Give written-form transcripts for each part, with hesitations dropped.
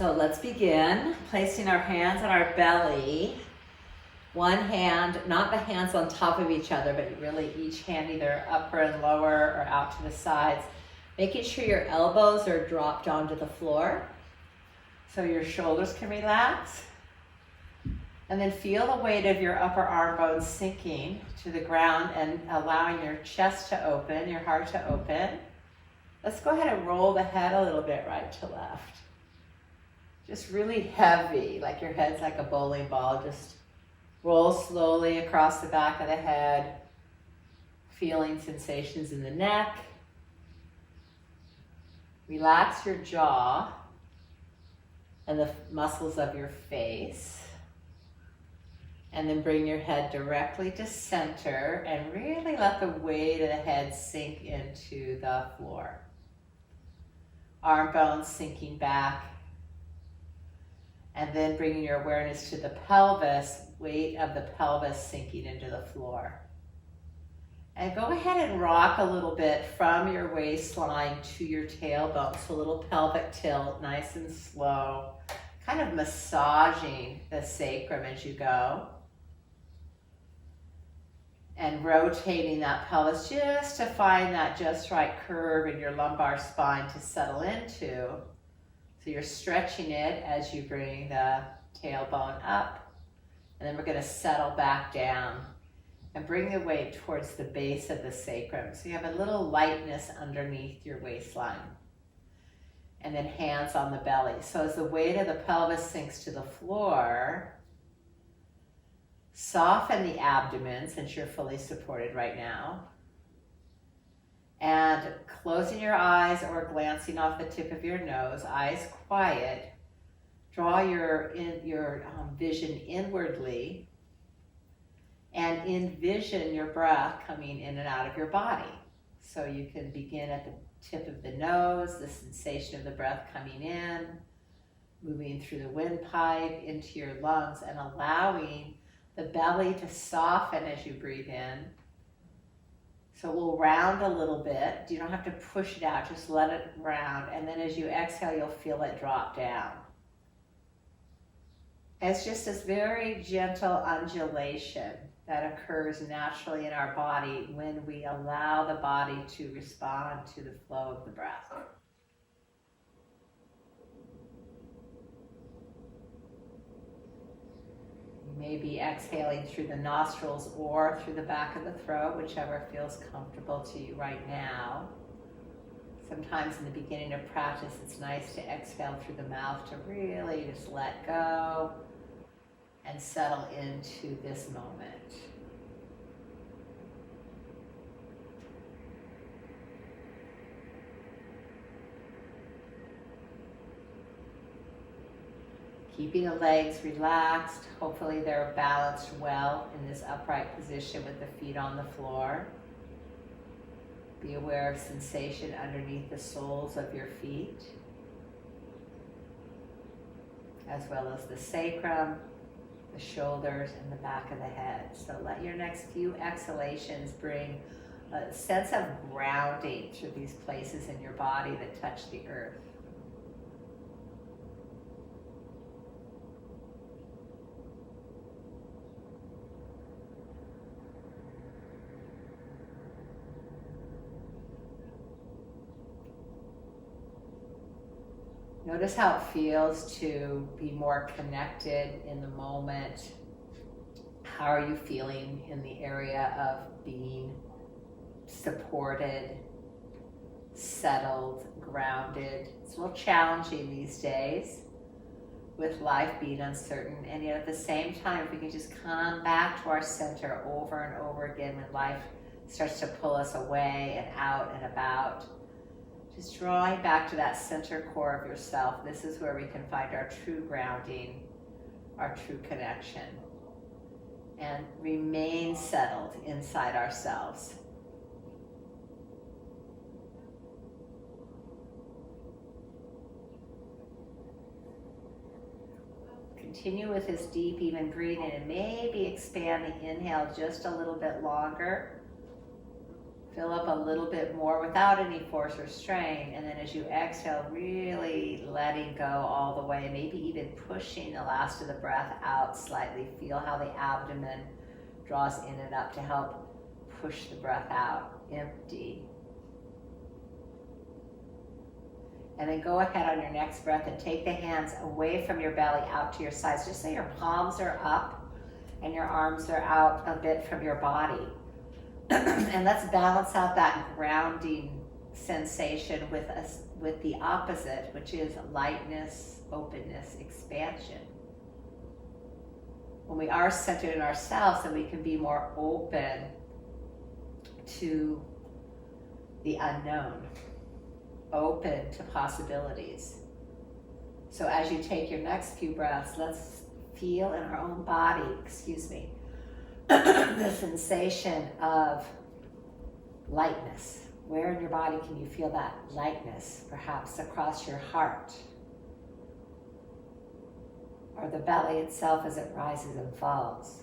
So let's begin placing our hands on our belly. One hand, not the hands on top of each other, but really each hand either upper and lower or out to the sides. Making sure your elbows are dropped onto the floor so your shoulders can relax. And then feel the weight of your upper arm bones sinking to the ground and allowing your chest to open, your heart to open. Let's go ahead and roll the head a little bit right to left. Just really heavy, like your head's like a bowling ball. Just roll slowly across the back of the head, feeling sensations in the neck. Relax your jaw and the muscles of your face. And then bring your head directly to center and really let the weight of the head sink into the floor. Arm bones sinking back. And then bringing your awareness to the pelvis, weight of the pelvis sinking into the floor. And go ahead and rock a little bit from your waistline to your tailbone. So a little pelvic tilt, nice and slow. Kind of massaging the sacrum as you go. And rotating that pelvis just to find that just right curve in your lumbar spine to settle into. So you're stretching it as you bring the tailbone up. And then we're going to settle back down and bring the weight towards the base of the sacrum. So you have a little lightness underneath your waistline. And then hands on the belly. So as the weight of the pelvis sinks to the floor, soften the abdomen since you're fully supported right now. And closing your eyes or glancing off the tip of your nose, eyes quiet, draw your vision inwardly and envision your breath coming in and out of your body. So you can begin at the tip of the nose, the sensation of the breath coming in, moving through the windpipe into your lungs and allowing the belly to soften as you breathe in. So we'll round a little bit. You don't have to push it out, just let it round. And then as you exhale, you'll feel it drop down. It's just this very gentle undulation that occurs naturally in our body when we allow the body to respond to the flow of the breath. Maybe exhaling through the nostrils or through the back of the throat, whichever feels comfortable to you right now. Sometimes in the beginning of practice, it's nice to exhale through the mouth to really just let go and settle into this moment. Keeping the legs relaxed. Hopefully they're balanced well in this upright position with the feet on the floor. Be aware of sensation underneath the soles of your feet, as well as the sacrum, the shoulders, and the back of the head. So let your next few exhalations bring a sense of grounding through these places in your body that touch the earth. Notice how it feels to be more connected in the moment. How are you feeling in the area of being supported, settled, grounded? It's a little challenging these days with life being uncertain, and yet at the same time, if we can just come back to our center over and over again when life starts to pull us away and out and about. Just drawing back to that center core of yourself. This is where we can find our true grounding, our true connection, and remain settled inside ourselves. Continue with this deep, even breathing, and maybe expand the inhale just a little bit longer. Fill up a little bit more without any force or strain. And then as you exhale, really letting go all the way, maybe even pushing the last of the breath out slightly. Feel how the abdomen draws in and up to help push the breath out. Empty. And then go ahead on your next breath and take the hands away from your belly out to your sides, just so your palms are up and your arms are out a bit from your body. And let's balance out that grounding sensation with the opposite, which is lightness, openness, expansion. When we are centered in ourselves, then we can be more open to the unknown, open to possibilities. So as you take your next few breaths, let's feel in our own body, the sensation of lightness. Where in your body can you feel that lightness? Perhaps across your heart, or the belly itself as it rises and falls.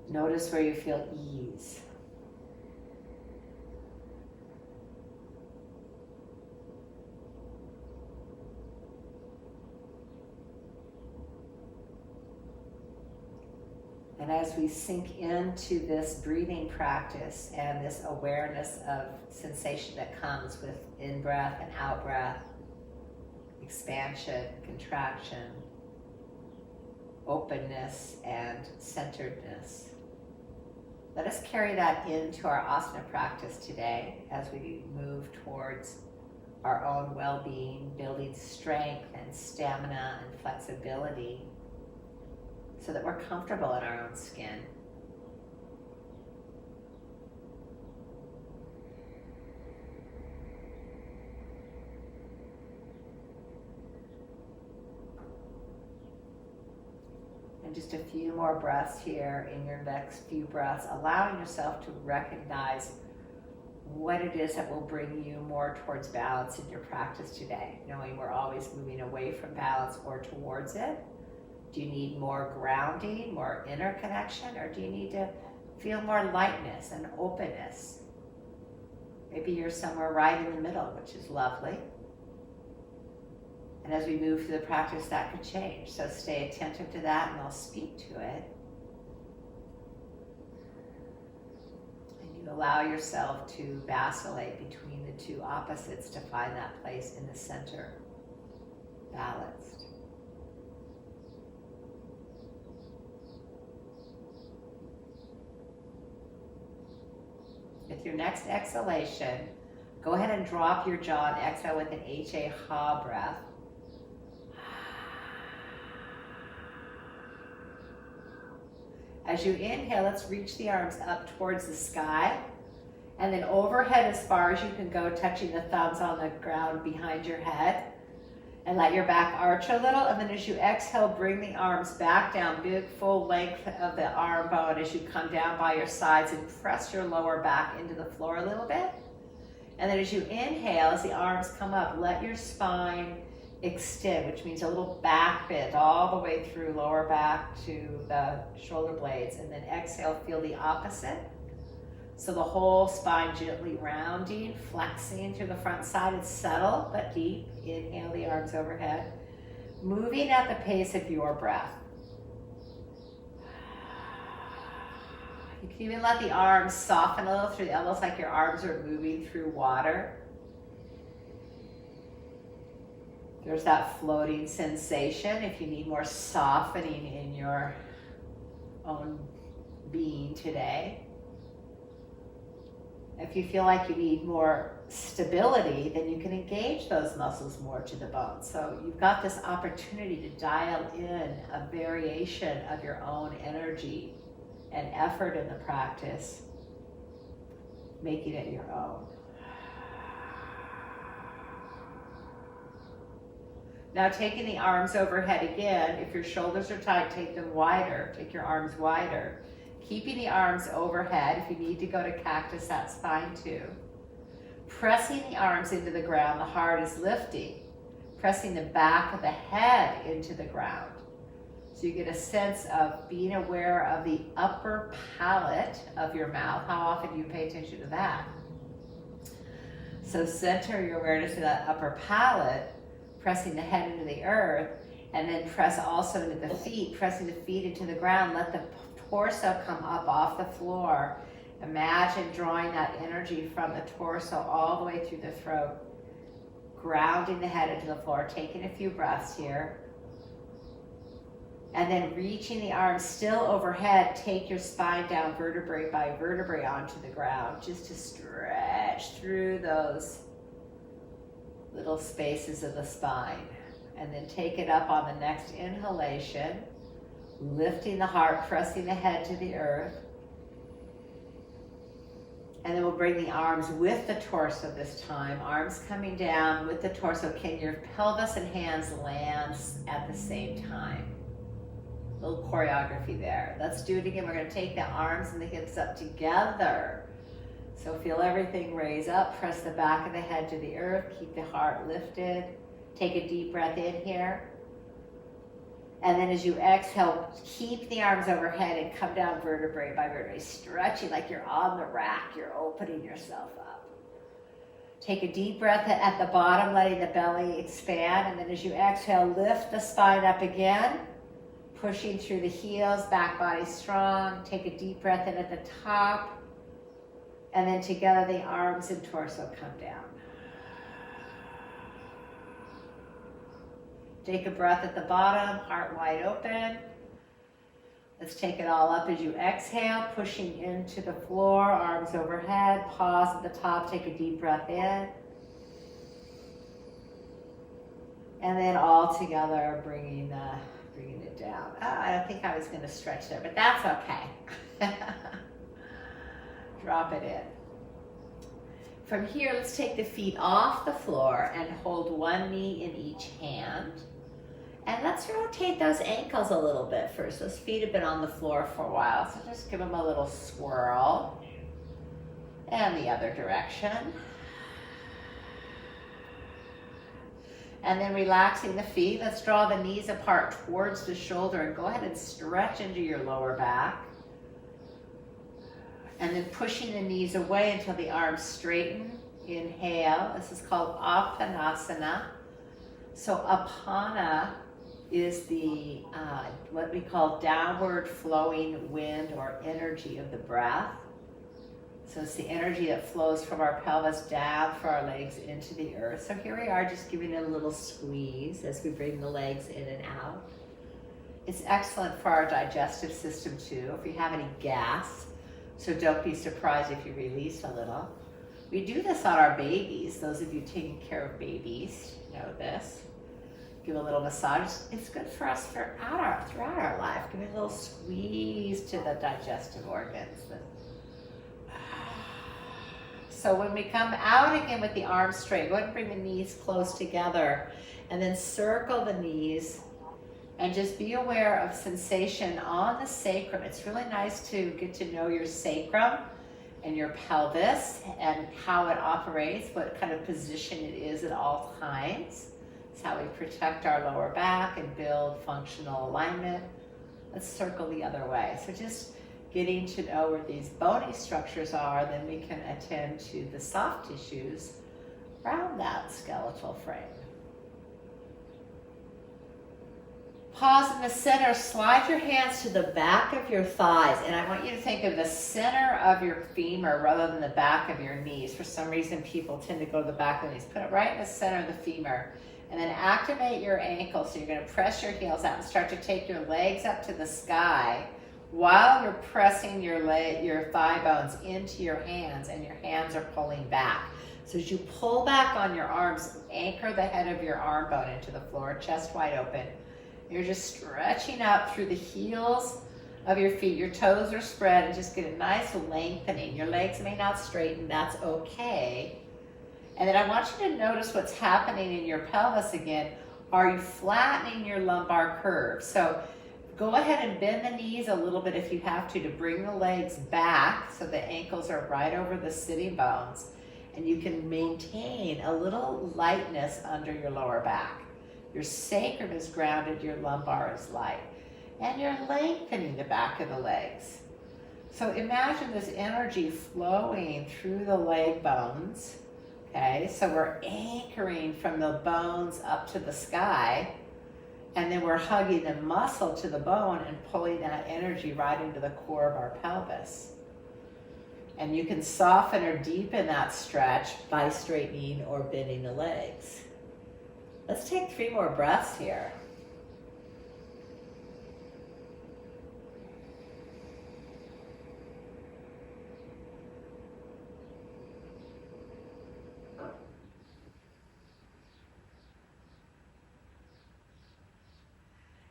Notice where you feel ease. And as we sink into this breathing practice and this awareness of sensation that comes with in-breath and out-breath, expansion, contraction, openness, and centeredness, let us carry that into our asana practice today as we move towards our own well-being, building strength and stamina and flexibility, so that we're comfortable in our own skin. And just a few more breaths here in your next few breaths, allowing yourself to recognize what it is that will bring you more towards balance in your practice today, knowing we're always moving away from balance or towards it. Do you need more grounding, more inner connection, or do you need to feel more lightness and openness? Maybe you're somewhere right in the middle, which is lovely. And as we move through the practice, that could change. So stay attentive to that, and I'll speak to it. And you allow yourself to vacillate between the two opposites to find that place in the center, balanced. With your next exhalation, go ahead and drop your jaw and exhale with an HA ha breath. As you inhale, let's reach the arms up towards the sky, and then overhead as far as you can go, touching the thumbs on the ground behind your head. And let your back arch a little, and then as you exhale, bring the arms back down, big full length of the arm bone as you come down by your sides, and press your lower back into the floor a little bit. And then as you inhale, as the arms come up, let your spine extend, which means a little back bend all the way through lower back to the shoulder blades. And then exhale, feel the opposite. So the whole spine gently rounding, flexing through the front side. It's subtle but deep. Inhale the arms overhead. Moving at the pace of your breath. You can even let the arms soften a little through the elbows, like your arms are moving through water. There's that floating sensation. If you need more softening in your own being today. If you feel like you need more stability, then you can engage those muscles more to the bone. So you've got this opportunity to dial in a variation of your own energy and effort in the practice, making it your own. Now taking the arms overhead again, if your shoulders are tight, take them wider, take your arms wider. Keeping the arms overhead. If you need to go to cactus, that's fine too. Pressing the arms into the ground, the heart is lifting. Pressing the back of the head into the ground. So you get a sense of being aware of the upper palate of your mouth. How often do you pay attention to that? So center your awareness to that upper palate, pressing the head into the earth, and then press also into the feet, pressing the feet into the ground. Let the torso come up off the floor. Imagine drawing that energy from the torso all the way through the throat, grounding the head into the floor, taking a few breaths here. And then reaching the arms still overhead, take your spine down vertebrae by vertebrae onto the ground, just to stretch through those little spaces of the spine. And then take it up on the next inhalation, lifting the heart, pressing the head to the earth. And then we'll bring the arms with the torso this time. Arms coming down with the torso. Can your pelvis and hands land at the same time? Little choreography there. Let's do it again. We're going to take the arms and the hips up together. So feel everything raise up. Press the back of the head to the earth. Keep the heart lifted. Take a deep breath in here. And then as you exhale, keep the arms overhead and come down vertebrae by vertebrae, stretching like you're on the rack. You're opening yourself up. Take a deep breath at the bottom, letting the belly expand. And then as you exhale, lift the spine up again. Pushing through the heels, back body strong. Take a deep breath in at the top. And then together the arms and torso come down. Take a breath at the bottom, heart wide open. Let's take it all up as you exhale, pushing into the floor, arms overhead. Pause at the top, take a deep breath in. And then all together, bringing it down. Oh, I don't think I was going to stretch there, but that's okay. Drop it in. From here, let's take the feet off the floor and hold one knee in each hand. And let's rotate those ankles a little bit first. Those feet have been on the floor for a while, so just give them a little swirl. And the other direction. And then relaxing the feet, let's draw the knees apart towards the shoulder and go ahead and stretch into your lower back. And then pushing the knees away until the arms straighten. Inhale, this is called Apanasana. So Apana is the, what we call downward flowing wind or energy of the breath. So it's the energy that flows from our pelvis down for our legs into the earth. So here we are just giving it a little squeeze as we bring the legs in and out. It's excellent for our digestive system too, if you have any gas. So don't be surprised if you release a little. We do this on our babies. Those of you taking care of babies know this. Give a little massage. It's good for us throughout our life. Give it a little squeeze to the digestive organs. So when we come out again with the arms straight, go ahead and bring the knees close together and then circle the knees and just be aware of sensation on the sacrum. It's really nice to get to know your sacrum and your pelvis and how it operates, what kind of position it is at all times. It's how we protect our lower back and build functional alignment. Let's circle the other way. So just getting to know where these bony structures are, then we can attend to the soft tissues around that skeletal frame. Pause in the center, slide your hands to the back of your thighs, and I want you to think of the center of your femur rather than the back of your knees. For some reason, people tend to go to the back of the knees. Put it right in the center of the femur, and then activate your ankles. So you're going to press your heels out and start to take your legs up to the sky while you're pressing your thigh bones into your hands, and your hands are pulling back. So as you pull back on your arms, anchor the head of your arm bone into the floor, chest wide open. You're just stretching up through the heels of your feet. Your toes are spread, and just get a nice lengthening. Your legs may not straighten, that's okay. And then I want you to notice what's happening in your pelvis again. Are you flattening your lumbar curve? So go ahead and bend the knees a little bit if you have to bring the legs back so the ankles are right over the sitting bones. And you can maintain a little lightness under your lower back. Your sacrum is grounded, your lumbar is light. And you're lengthening the back of the legs. So imagine this energy flowing through the leg bones. Okay, so we're anchoring from the bones up to the sky, and then we're hugging the muscle to the bone and pulling that energy right into the core of our pelvis. And you can soften or deepen that stretch by straightening or bending the legs. Let's take 3 more breaths here.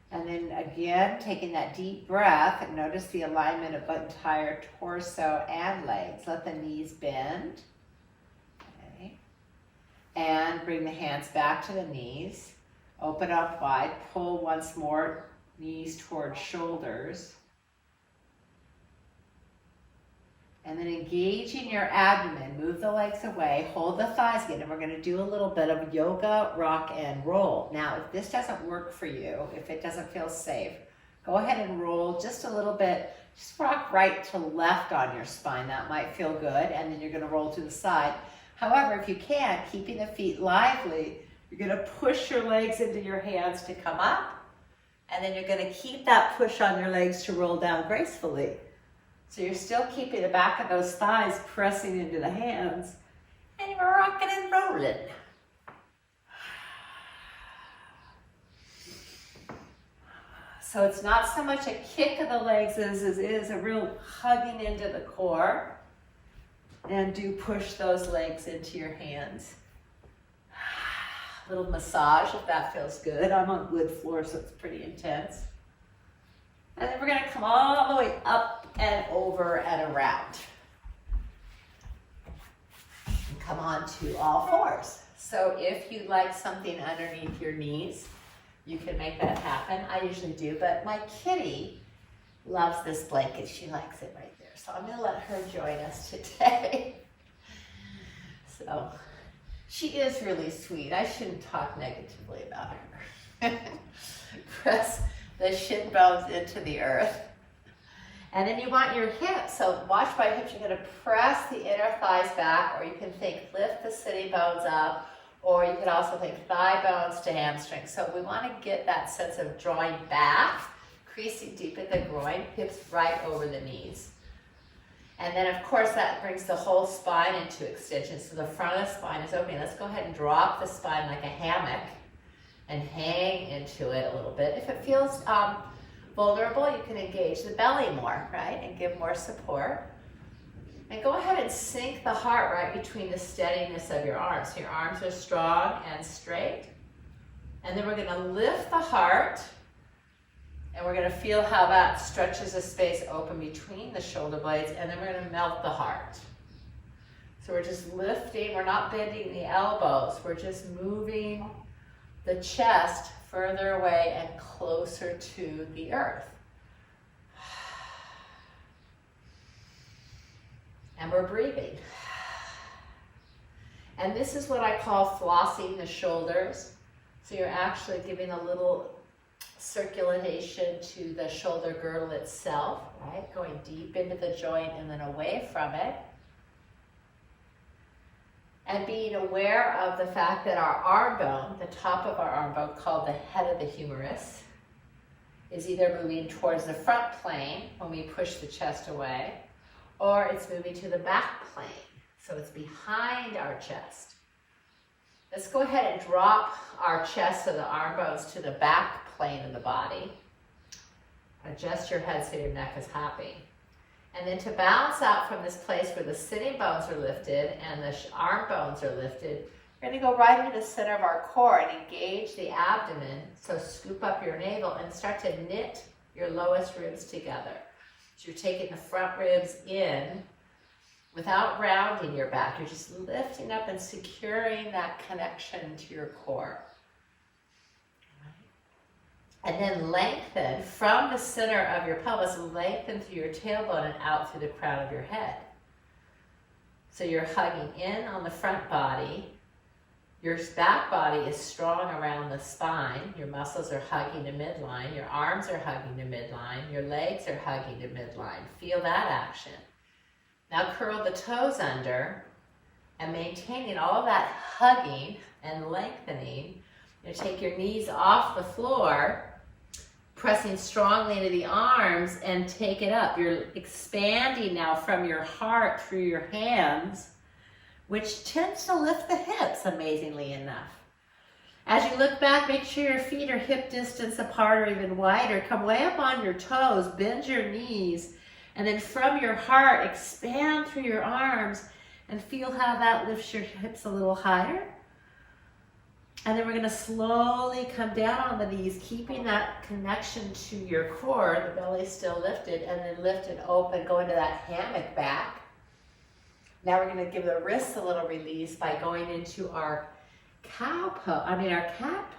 And then again, taking that deep breath, and notice the alignment of the entire torso and legs. Let the knees bend. Okay. And bring the hands back to the knees. Open up wide. Pull once more, knees towards shoulders. And then engaging your abdomen, move the legs away, hold the thighs again, and we're going to do a little bit of yoga, rock, and roll. Now, if this doesn't work for you, if it doesn't feel safe, go ahead and roll just a little bit. Just rock right to left on your spine. That might feel good, and then you're going to roll to the side. However, if you can't, keeping the feet lively, you're going to push your legs into your hands to come up, and then you're going to keep that push on your legs to roll down gracefully. So you're still keeping the back of those thighs pressing into the hands, and you're rocking and rolling. So it's not so much a kick of the legs as it is a real hugging into the core. And do push those legs into your hands. A little massage if that feels good. I'm on wood floor, so it's pretty intense. And then we're going to come all the way up and over and around. And come on to all fours. So if you like something underneath your knees, you can make that happen. I usually do, but my kitty loves this blanket. She likes it right there. So I'm going to let her join us today. So she is really sweet. I shouldn't talk negatively about her. Press the shin bones into the earth. And then you want your hips. So watch my hips. You're going to press the inner thighs back, or you can think lift the sitting bones up, or you can also think thigh bones to hamstrings. So we want to get that sense of drawing back, creasing deep in the groin, hips right over the knees. And then of course that brings the whole spine into extension. So the front of the spine is opening. Let's go ahead and drop the spine like a hammock and hang into it a little bit. If it feels vulnerable, you can engage the belly more, right? And give more support. And go ahead and sink the heart right between the steadiness of your arms. So your arms are strong and straight. And then we're going to lift the heart, and we're going to feel how that stretches a space open between the shoulder blades, and then we're going to melt the heart. So we're just lifting, we're not bending the elbows, we're just moving the chest further away and closer to the earth. And we're breathing. And this is what I call flossing the shoulders. So you're actually giving a little circulation to the shoulder girdle itself, right? Going deep into the joint and then away from it. And being aware of the fact that our arm bone, the top of our arm bone, called the head of the humerus, is either moving towards the front plane when we push the chest away, or it's moving to the back plane. So it's behind our chest. Let's go ahead and drop our chest, so the arm bones, to the back plane of the body. Adjust your head so your neck is happy. And then to balance out from this place where the sitting bones are lifted and the arm bones are lifted, we're going to go right into the center of our core and engage the abdomen. So scoop up your navel and start to knit your lowest ribs together. So you're taking the front ribs in without rounding your back. You're just lifting up and securing that connection to your core. And then lengthen from the center of your pelvis, lengthen through your tailbone and out through the crown of your head. So you're hugging in on the front body. Your back body is strong around the spine. Your muscles are hugging the midline. Your arms are hugging the midline. Your legs are hugging the midline. Feel that action. Now curl the toes under and maintaining all of that hugging and lengthening. You take your knees off the floor, pressing strongly into the arms and take it up. You're expanding now from your heart through your hands, which tends to lift the hips, amazingly enough. As you look back, make sure your feet are hip distance apart or even wider. Come way up on your toes, bend your knees, and then from your heart, expand through your arms and feel how that lifts your hips a little higher. And then we're gonna slowly come down on the knees, keeping that connection to your core, the belly still lifted, and then lift and open, go into that hammock back. Now we're gonna give the wrists a little release by going into our cat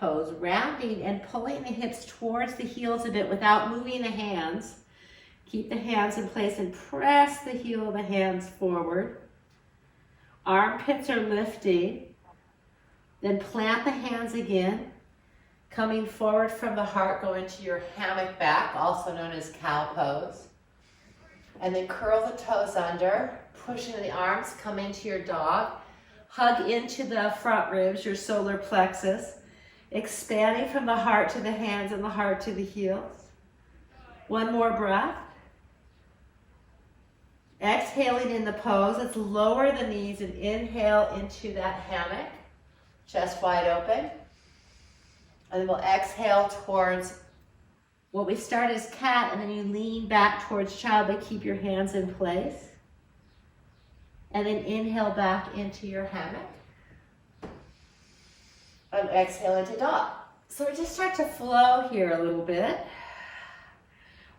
pose, rounding and pulling the hips towards the heels a bit without moving the hands. Keep the hands in place and press the heel of the hands forward. Armpits are lifting. Then plant the hands again, coming forward from the heart, go into your hammock back, also known as cow pose. And then curl the toes under, push into the arms, come into your dog, hug into the front ribs, your solar plexus, expanding from the heart to the hands and the heart to the heels. One more breath. Exhaling in the pose, let's lower the knees and inhale into that hammock. Chest wide open. And then we'll exhale towards what we start as cat, and then you lean back towards child, but keep your hands in place. And then inhale back into your hammock. And exhale into dog. So we just start to flow here a little bit.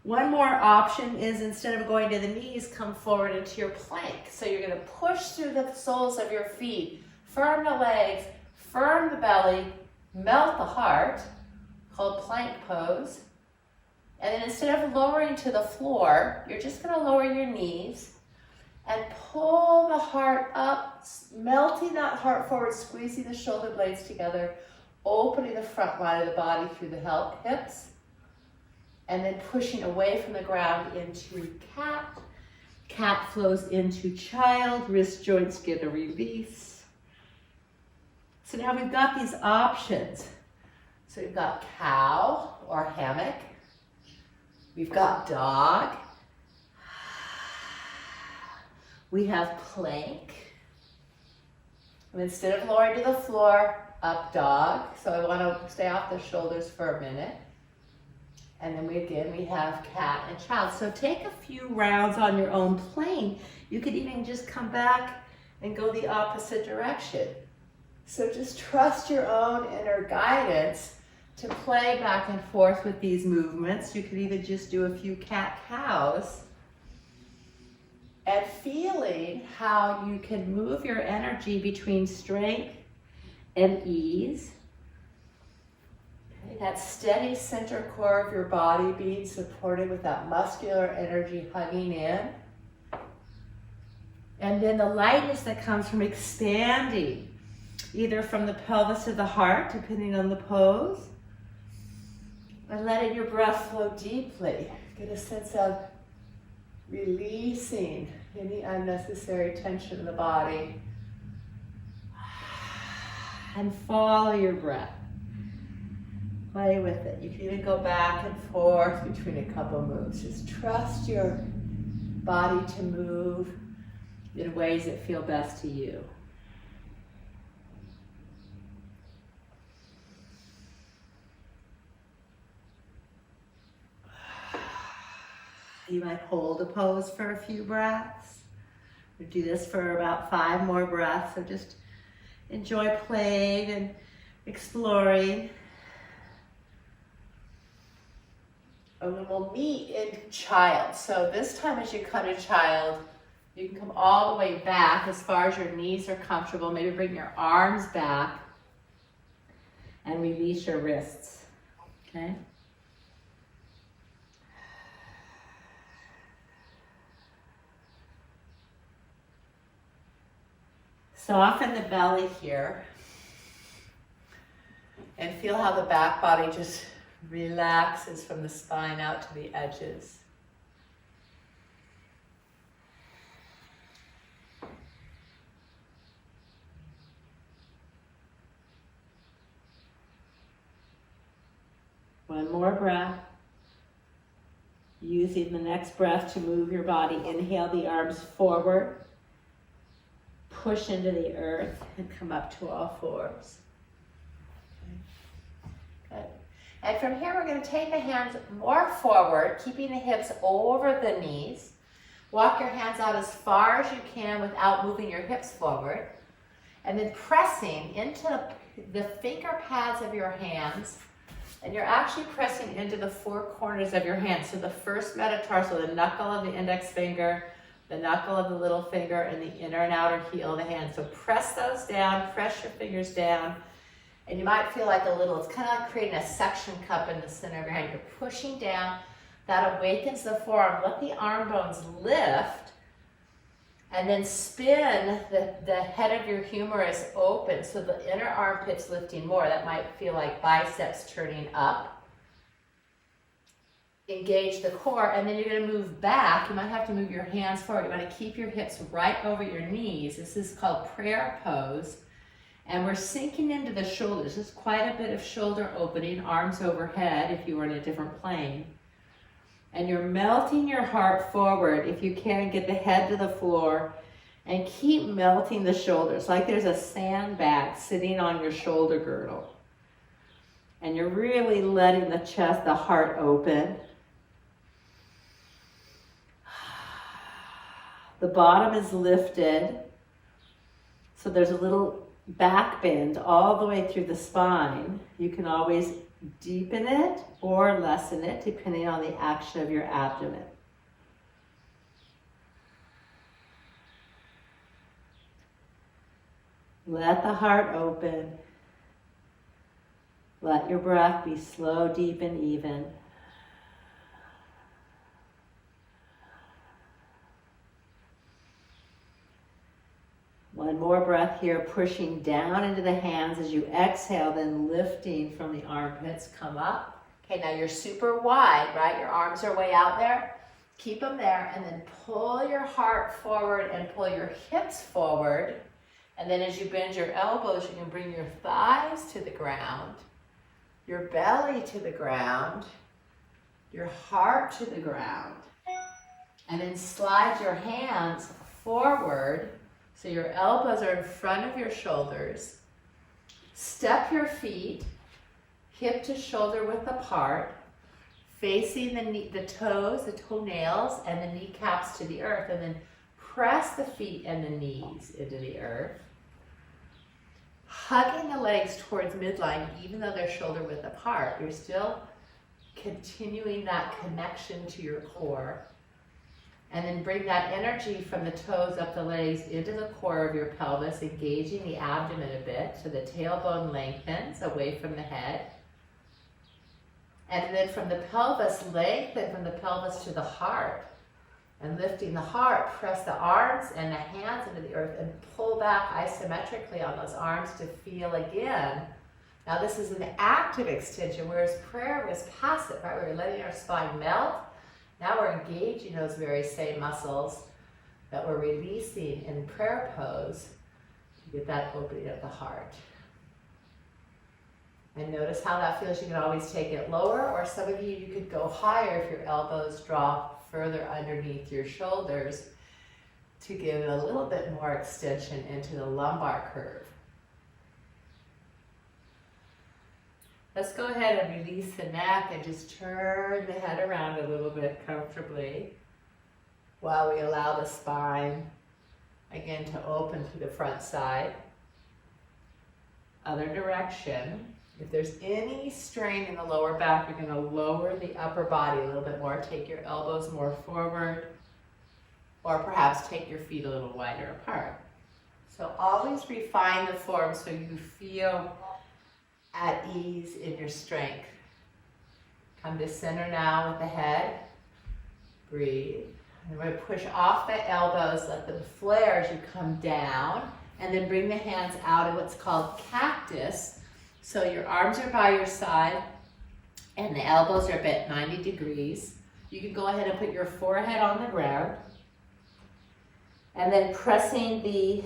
One more option is, instead of going to the knees, come forward into your plank. So you're gonna push through the soles of your feet, firm the legs, firm the belly, melt the heart, called plank pose. And then instead of lowering to the floor, you're just gonna lower your knees and pull the heart up, melting that heart forward, squeezing the shoulder blades together, opening the front line of the body through the hips, and then pushing away from the ground into cat. Cat flows into child, wrist joints get a release. So now we've got these options. So we've got cow or hammock. We've got dog. We have plank. And instead of lowering to the floor, up dog. So I want to stay off the shoulders for a minute. And then we have cat and child. So take a few rounds on your own plane. You could even just come back and go the opposite direction. So just trust your own inner guidance to play back and forth with these movements. You could even just do a few cat-cows. And feeling how you can move your energy between strength and ease. Okay, that steady center core of your body being supported with that muscular energy hugging in. And then the lightness that comes from expanding, either from the pelvis to the heart, depending on the pose. And letting your breath flow deeply. Get a sense of releasing any unnecessary tension in the body. And follow your breath. Play with it. You can even go back and forth between a couple moves. Just trust your body to move in ways that feel best to you. You might hold a pose for a few breaths. We do this for about 5 more breaths. So just enjoy playing and exploring. And then we'll meet in child. So this time as you come to child, you can come all the way back as far as your knees are comfortable. Maybe bring your arms back and release your wrists, okay? Soften the belly here. And feel how the back body just relaxes from the spine out to the edges. One more breath. Using the next breath to move your body. Inhale the arms forward. Push into the earth and come up to all fours. Okay. Good. And from here, we're going to take the hands more forward, keeping the hips over the knees. Walk your hands out as far as you can without moving your hips forward. And then pressing into the finger pads of your hands. And you're actually pressing into the four corners of your hands. So the first metatarsal, the knuckle of the index finger, the knuckle of the little finger, and the inner and outer heel of the hand. So press those down, press your fingers down. And you might feel like it's kind of like creating a suction cup in the center of your hand. You're pushing down. That awakens the forearm. Let the arm bones lift. And then spin the head of your humerus open so the inner armpit's lifting more. That might feel like biceps turning up. Engage the core, and then you're going to move back. You might have to move your hands forward. You want to keep your hips right over your knees. This is called prayer pose. And we're sinking into the shoulders. There's quite a bit of shoulder opening, arms overhead if you were in a different plane. And you're melting your heart forward. If you can, get the head to the floor and keep melting the shoulders like there's a sandbag sitting on your shoulder girdle. And you're really letting the chest, the heart open. The bottom is lifted. So there's a little back bend all the way through the spine. You can always deepen it or lessen it depending on the action of your abdomen. Let the heart open. Let your breath be slow, deep, and even. One more breath here, pushing down into the hands as you exhale, then lifting from the armpits, come up. Okay, now you're super wide, right? Your arms are way out there. Keep them there, and then pull your heart forward and pull your hips forward. And then as you bend your elbows, you can bring your thighs to the ground, your belly to the ground, your heart to the ground. And then slide your hands forward. So your elbows are in front of your shoulders. Step your feet, hip to shoulder width apart, facing the toes, the toenails, and the kneecaps to the earth. And then press the feet and the knees into the earth. Hugging the legs towards midline, even though they're shoulder width apart. You're still continuing that connection to your core. And then bring that energy from the toes up the legs into the core of your pelvis, engaging the abdomen a bit so the tailbone lengthens away from the head. And then from the pelvis, lengthen from the pelvis to the heart. And lifting the heart, press the arms and the hands into the earth and pull back isometrically on those arms to feel again. Now this is an active extension, whereas prayer was passive, right? We were letting our spine melt. Now we're engaging those very same muscles that we're releasing in prayer pose to get that opening of the heart. And notice how that feels. You can always take it lower, or some of you could go higher if your elbows drop further underneath your shoulders to give it a little bit more extension into the lumbar curve. Let's go ahead and release the neck and just turn the head around a little bit comfortably while we allow the spine again to open to the front side. Other direction. If there's any strain in the lower back, you're going to lower the upper body a little bit more. Take your elbows more forward, or perhaps take your feet a little wider apart. So always refine the form so you feel at ease in your strength. Come to center now with the head. Breathe. And we're going to push off the elbows, let them flare as you come down, and then bring the hands out in what's called cactus. So your arms are by your side and the elbows are bent 90 degrees. You can go ahead and put your forehead on the ground and then pressing the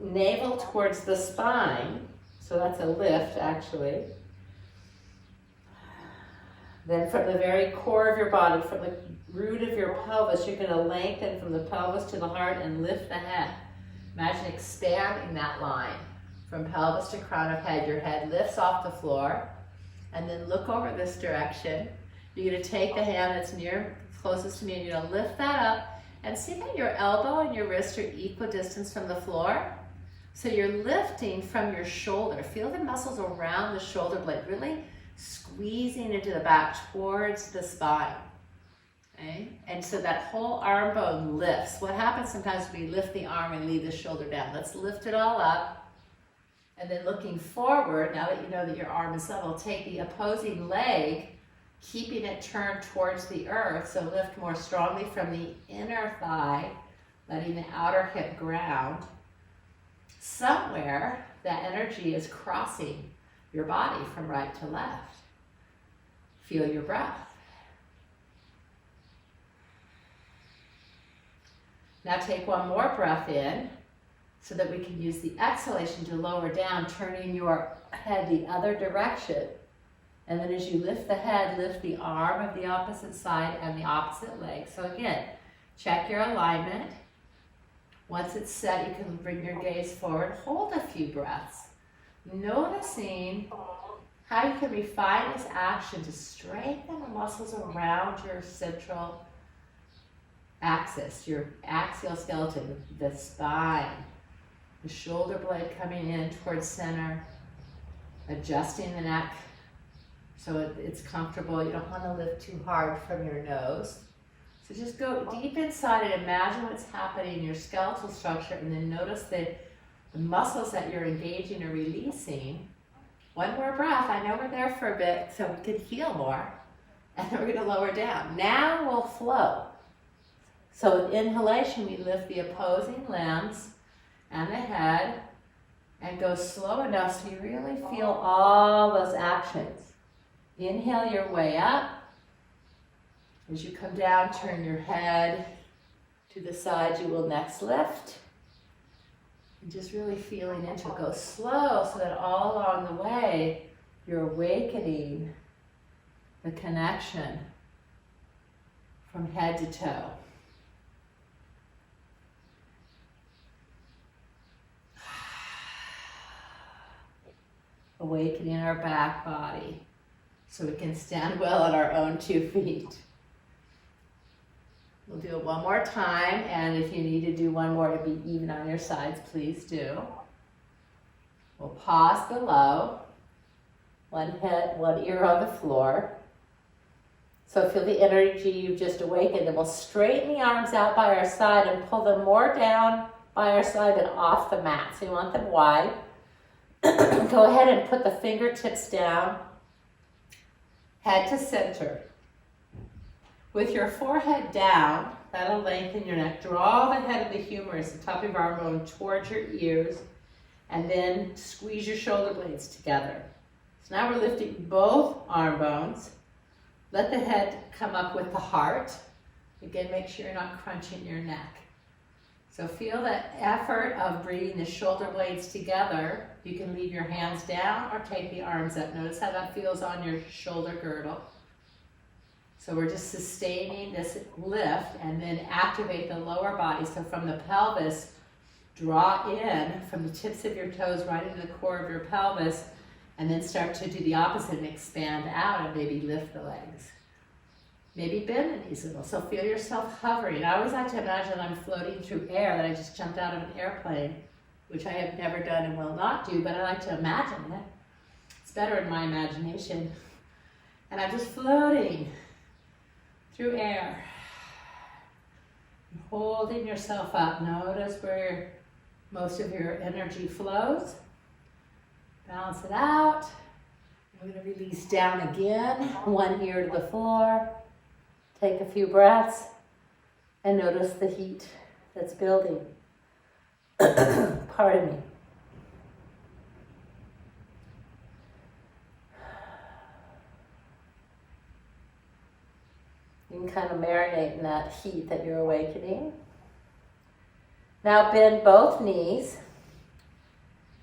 navel towards the spine. So that's a lift actually. Then from the very core of your body, from the root of your pelvis, you're going to lengthen from the pelvis to the heart and lift the head. Imagine expanding that line from pelvis to crown of head. Your head lifts off the floor, and then look over this direction. You're going to take the hand that's closest to me, and you're going to lift that up, and see that your elbow and your wrist are equidistant from the floor. So you're lifting from your shoulder. Feel the muscles around the shoulder blade, really squeezing into the back towards the spine. Okay? And so that whole arm bone lifts. What happens sometimes we lift the arm and leave the shoulder down. Let's lift it all up. And then looking forward, now that you know that your arm is level, take the opposing leg, keeping it turned towards the earth. So lift more strongly from the inner thigh, letting the outer hip ground. Somewhere that energy is crossing your body from right to left. Feel your breath. Now take one more breath in so that we can use the exhalation to lower down, turning your head the other direction. And then as you lift the head, lift the arm of the opposite side and the opposite leg. So again, check your alignment. Once it's set, you can bring your gaze forward. Hold a few breaths, noticing how you can refine this action to strengthen the muscles around your central axis, your axial skeleton, the spine, the shoulder blade coming in towards center, adjusting the neck so it's comfortable. You don't want to lift too hard from your nose. So just go deep inside and imagine what's happening in your skeletal structure, and then notice that the muscles that you're engaging or releasing. One more breath. I know we're there for a bit so we can heal more. And then we're going to lower down. Now we'll flow. So with inhalation, we lift the opposing limbs and the head and go slow enough so you really feel all those actions. Inhale your way up. As you come down, turn your head to the side. You will next lift. And just really feeling into it. Go slow so that all along the way, you're awakening the connection from head to toe. Awakening our back body so we can stand well on our own 2 feet. We'll do it one more time, and if you need to do one more to be even on your sides, please do. We'll pause below, one head, one ear on the floor. So feel the energy you've just awakened, and we'll straighten the arms out by our side and pull them more down by our side than off the mat. So you want them wide. Go ahead and put the fingertips down, head to center. With your forehead down, that'll lengthen your neck. Draw the head of the humerus, the top of your arm bone, towards your ears, and then squeeze your shoulder blades together. So now we're lifting both arm bones. Let the head come up with the heart. Again, make sure you're not crunching your neck. So feel the effort of bringing the shoulder blades together. You can leave your hands down or take the arms up. Notice how that feels on your shoulder girdle. So we're just sustaining this lift and then activate the lower body. So from the pelvis, draw in from the tips of your toes right into the core of your pelvis, and then start to do the opposite and expand out and maybe lift the legs. Maybe bend the knees a little. So feel yourself hovering. I always like to imagine I'm floating through air, that I just jumped out of an airplane, which I have never done and will not do, but I like to imagine it. It's better in my imagination. And I'm just floating through air. Holding yourself up. Notice where most of your energy flows. Balance it out. We're going to release down again. One ear to the floor. Take a few breaths and notice the heat that's building. Pardon me. can kind of marinate in that heat that you're awakening. Now bend both knees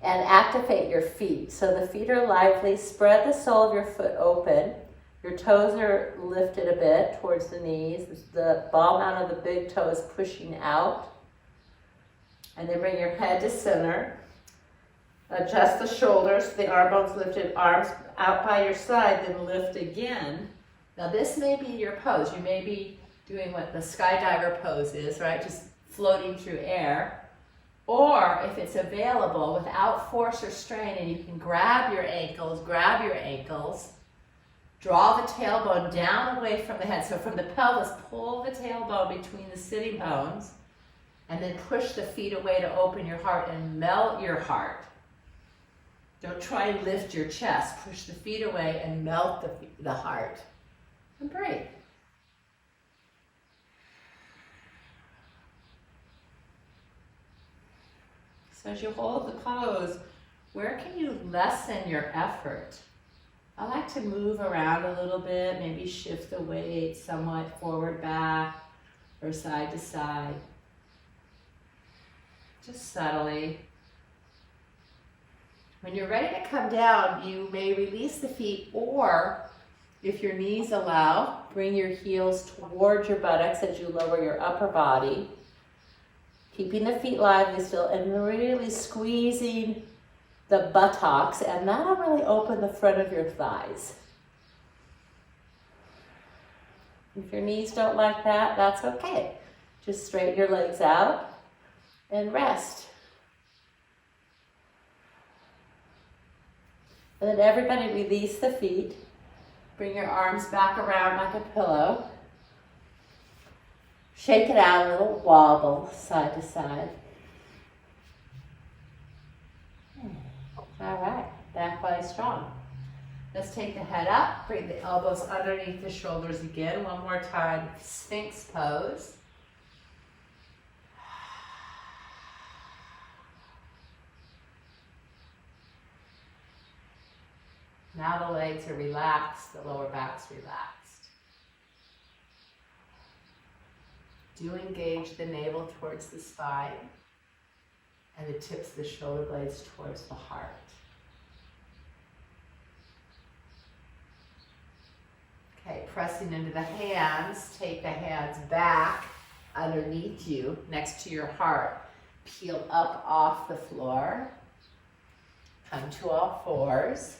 and activate your feet. So the feet are lively. Spread the sole of your foot open. Your toes are lifted a bit towards the knees. The ball mount of the big toe is pushing out. And then bring your head to center. Adjust the shoulders, the arm bones lifted, arms out by your side, then lift again. Now this may be your pose. You may be doing what the skydiver pose is, right? Just floating through air. Or if it's available without force or strain, and you can grab your ankles, draw the tailbone down away from the head. So from the pelvis, pull the tailbone between the sitting bones, and then push the feet away to open your heart and melt your heart. Don't try and lift your chest. Push the feet away and melt the heart. And breathe. So as you hold the pose, where can you lessen your effort? I like to move around a little bit, maybe shift the weight somewhat forward, back, or side to side. Just subtly. When you're ready to come down, you may release the feet, or if your knees allow, bring your heels towards your buttocks as you lower your upper body, keeping the feet lively still and really squeezing the buttocks, and that'll really open the front of your thighs. If your knees don't like that, that's okay. Just straighten your legs out and rest. And then everybody release the feet. Bring your arms back around like a pillow. Shake it out a little, wobble side to side. All right, back body strong. Let's take the head up, bring the elbows underneath the shoulders again. One more time, Sphinx pose. Now the legs are relaxed, the lower back's relaxed. Do engage the navel towards the spine and the tips of the shoulder blades towards the heart. Okay, pressing into the hands, take the hands back underneath you, next to your heart. Peel up off the floor. Come to all fours.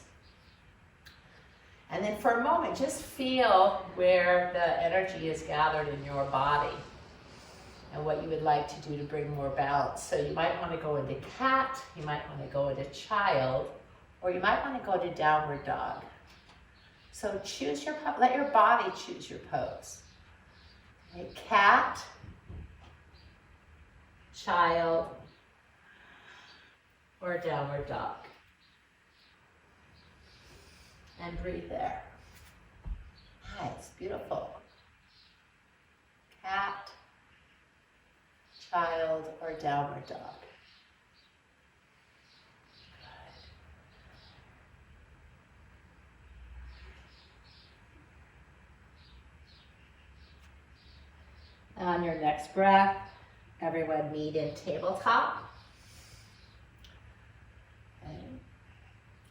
And then for a moment, just feel where the energy is gathered in your body and what you would like to do to bring more balance. So you might want to go into cat, you might want to go into child, or you might want to go to downward dog. So choose your, let your body choose your pose. Okay, cat, child, or downward dog. And breathe there. Nice, beautiful. Cat, child, or downward dog. Good. On your next breath, everyone meet in tabletop. Okay.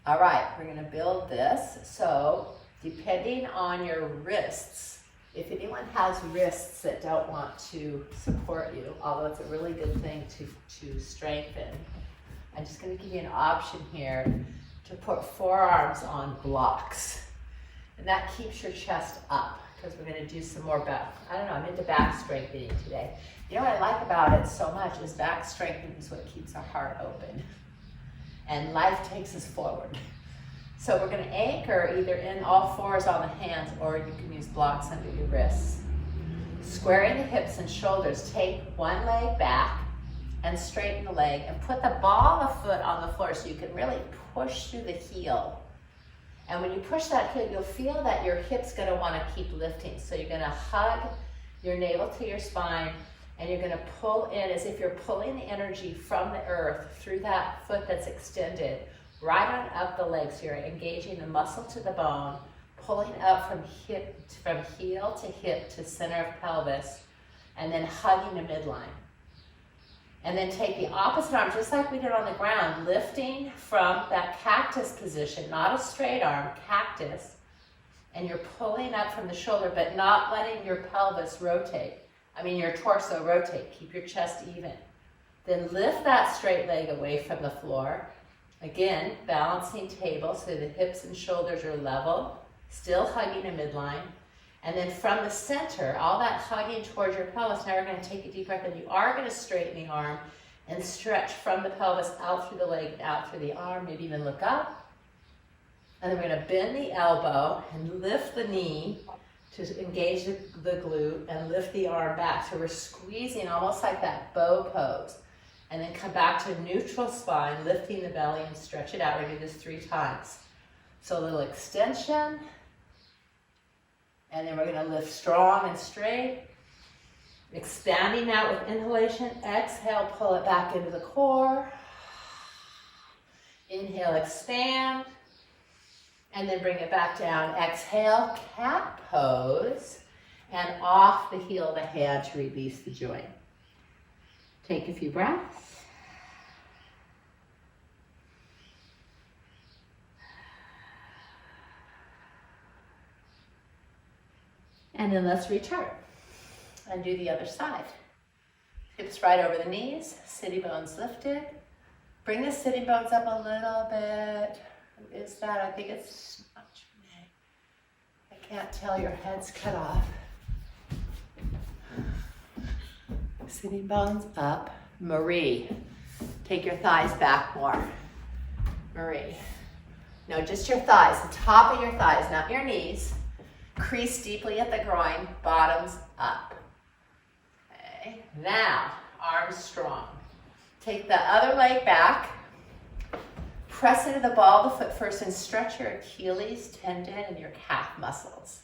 All right, we're going to build this. So depending on your wrists, if anyone has wrists that don't want to support you, although it's a really good thing to strengthen, I'm just going to give you an option here to put forearms on blocks. And that keeps your chest up because we're going to do some more back. I don't know, I'm into back strengthening today. You know what I like about it so much is back strengthening is what keeps our heart open. And life takes us forward. So we're going to anchor either in all fours on the hands, or you can use blocks under your wrists. Squaring the hips and shoulders, take one leg back and straighten the leg and put the ball of the foot on the floor so you can really push through the heel. And when you push that heel, you'll feel that your hip's going to want to keep lifting. So you're going to hug your navel to your spine, and you're going to pull in as if you're pulling the energy from the earth through that foot that's extended, right on up the leg. So you're engaging the muscle to the bone, pulling up from heel to hip to center of pelvis, and then hugging the midline. And then take the opposite arm, just like we did on the ground, lifting from that cactus position, not a straight arm, cactus. And you're pulling up from the shoulder, but not letting your pelvis rotate. Your torso rotate. Keep your chest even. Then lift that straight leg away from the floor. Again, balancing table so the hips and shoulders are level, still hugging a midline. And then from the center, all that hugging towards your pelvis, now we're going to take a deep breath, and you are going to straighten the arm and stretch from the pelvis out through the leg and out through the arm, maybe even look up. And then we're going to bend the elbow and lift the knee to engage the glute and lift the arm back. So we're squeezing almost like that bow pose. And then come back to a neutral spine, lifting the belly and stretch it out. We're going to do this 3 times. So a little extension. And then we're going to lift strong and straight. Expanding out with inhalation. Exhale, pull it back into the core. Inhale, expand. And then bring it back down. Exhale, cat pose. And off the heel of the hand to release the joint. Take a few breaths. And then let's return and do the other side. Hips right over the knees, sitting bones lifted. Bring the sitting bones up a little bit. Who is that? I think it's not Janae. I can't tell, your head's cut off. Sitting bones up. Marie, take your thighs back more. Marie. No, just your thighs, the top of your thighs, not your knees. Crease deeply at the groin, bottoms up. Okay, now, arms strong. Take the other leg back. Press into the ball of the foot first and stretch your Achilles tendon and your calf muscles.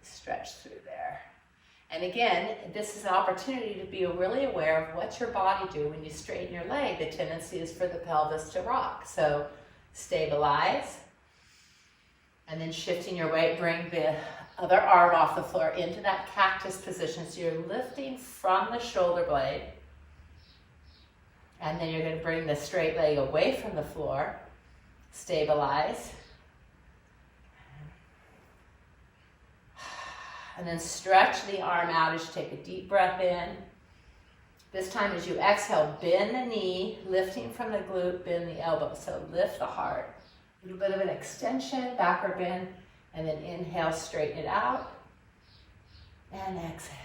Stretch through there. And again, this is an opportunity to be really aware of what your body do when you straighten your leg. The tendency is for the pelvis to rock. So stabilize. And then shifting your weight, bring the other arm off the floor into that cactus position. So you're lifting from the shoulder blade. And then you're going to bring the straight leg away from the floor. Stabilize. And then stretch the arm out as you take a deep breath in. This time as you exhale, bend the knee, lifting from the glute, bend the elbow. So lift the heart. A little bit of an extension, backward bend, and then inhale, straighten it out. And exhale.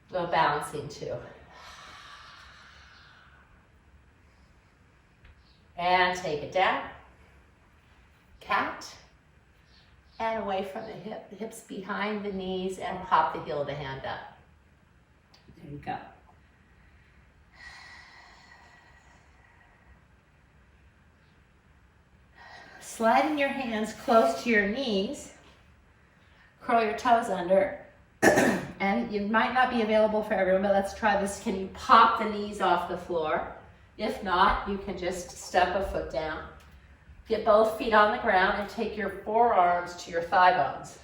A little balancing too. And take it down. Cat. And away from the hips behind the knees, and pop the heel of the hand up. There you go. Sliding your hands close to your knees, curl your toes under, and it might not be available for everyone, but let's try this. Can you pop the knees off the floor? If not, you can just step a foot down. Get both feet on the ground and take your forearms to your thigh bones.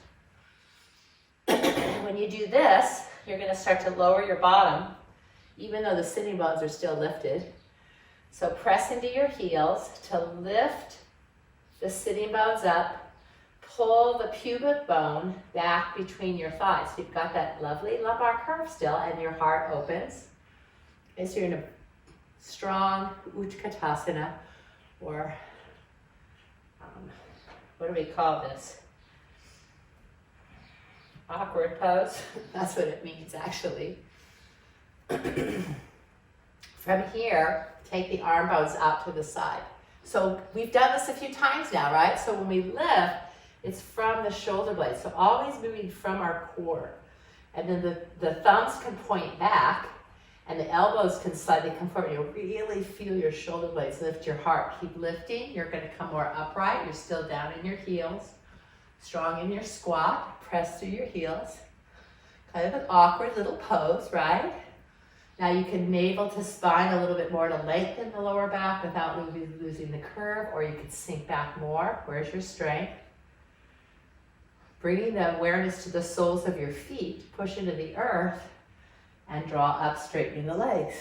When you do this, you're going to start to lower your bottom, even though the sitting bones are still lifted. So press into your heels to lift the sitting bones up, pull the pubic bone back between your thighs. So you've got that lovely lumbar curve still, and your heart opens. Okay, so you're in a strong Utkatasana, or what do we call this? Awkward pose. That's what it means, actually. From here, take the arm bones out to the side. So we've done this a few times now, right? So when we lift, it's from the shoulder blades. So always moving from our core. And then the thumbs can point back, and the elbows can slightly come forward. You'll really feel your shoulder blades lift your heart. Keep lifting. You're going to come more upright. You're still down in your heels. Strong in your squat. Press through your heels. Kind of an awkward little pose, right? Now you can navel to spine a little bit more to lengthen the lower back without losing the curve, or you can sink back more. Where's your strength? Bringing the awareness to the soles of your feet, push into the earth, and draw up, straightening the legs.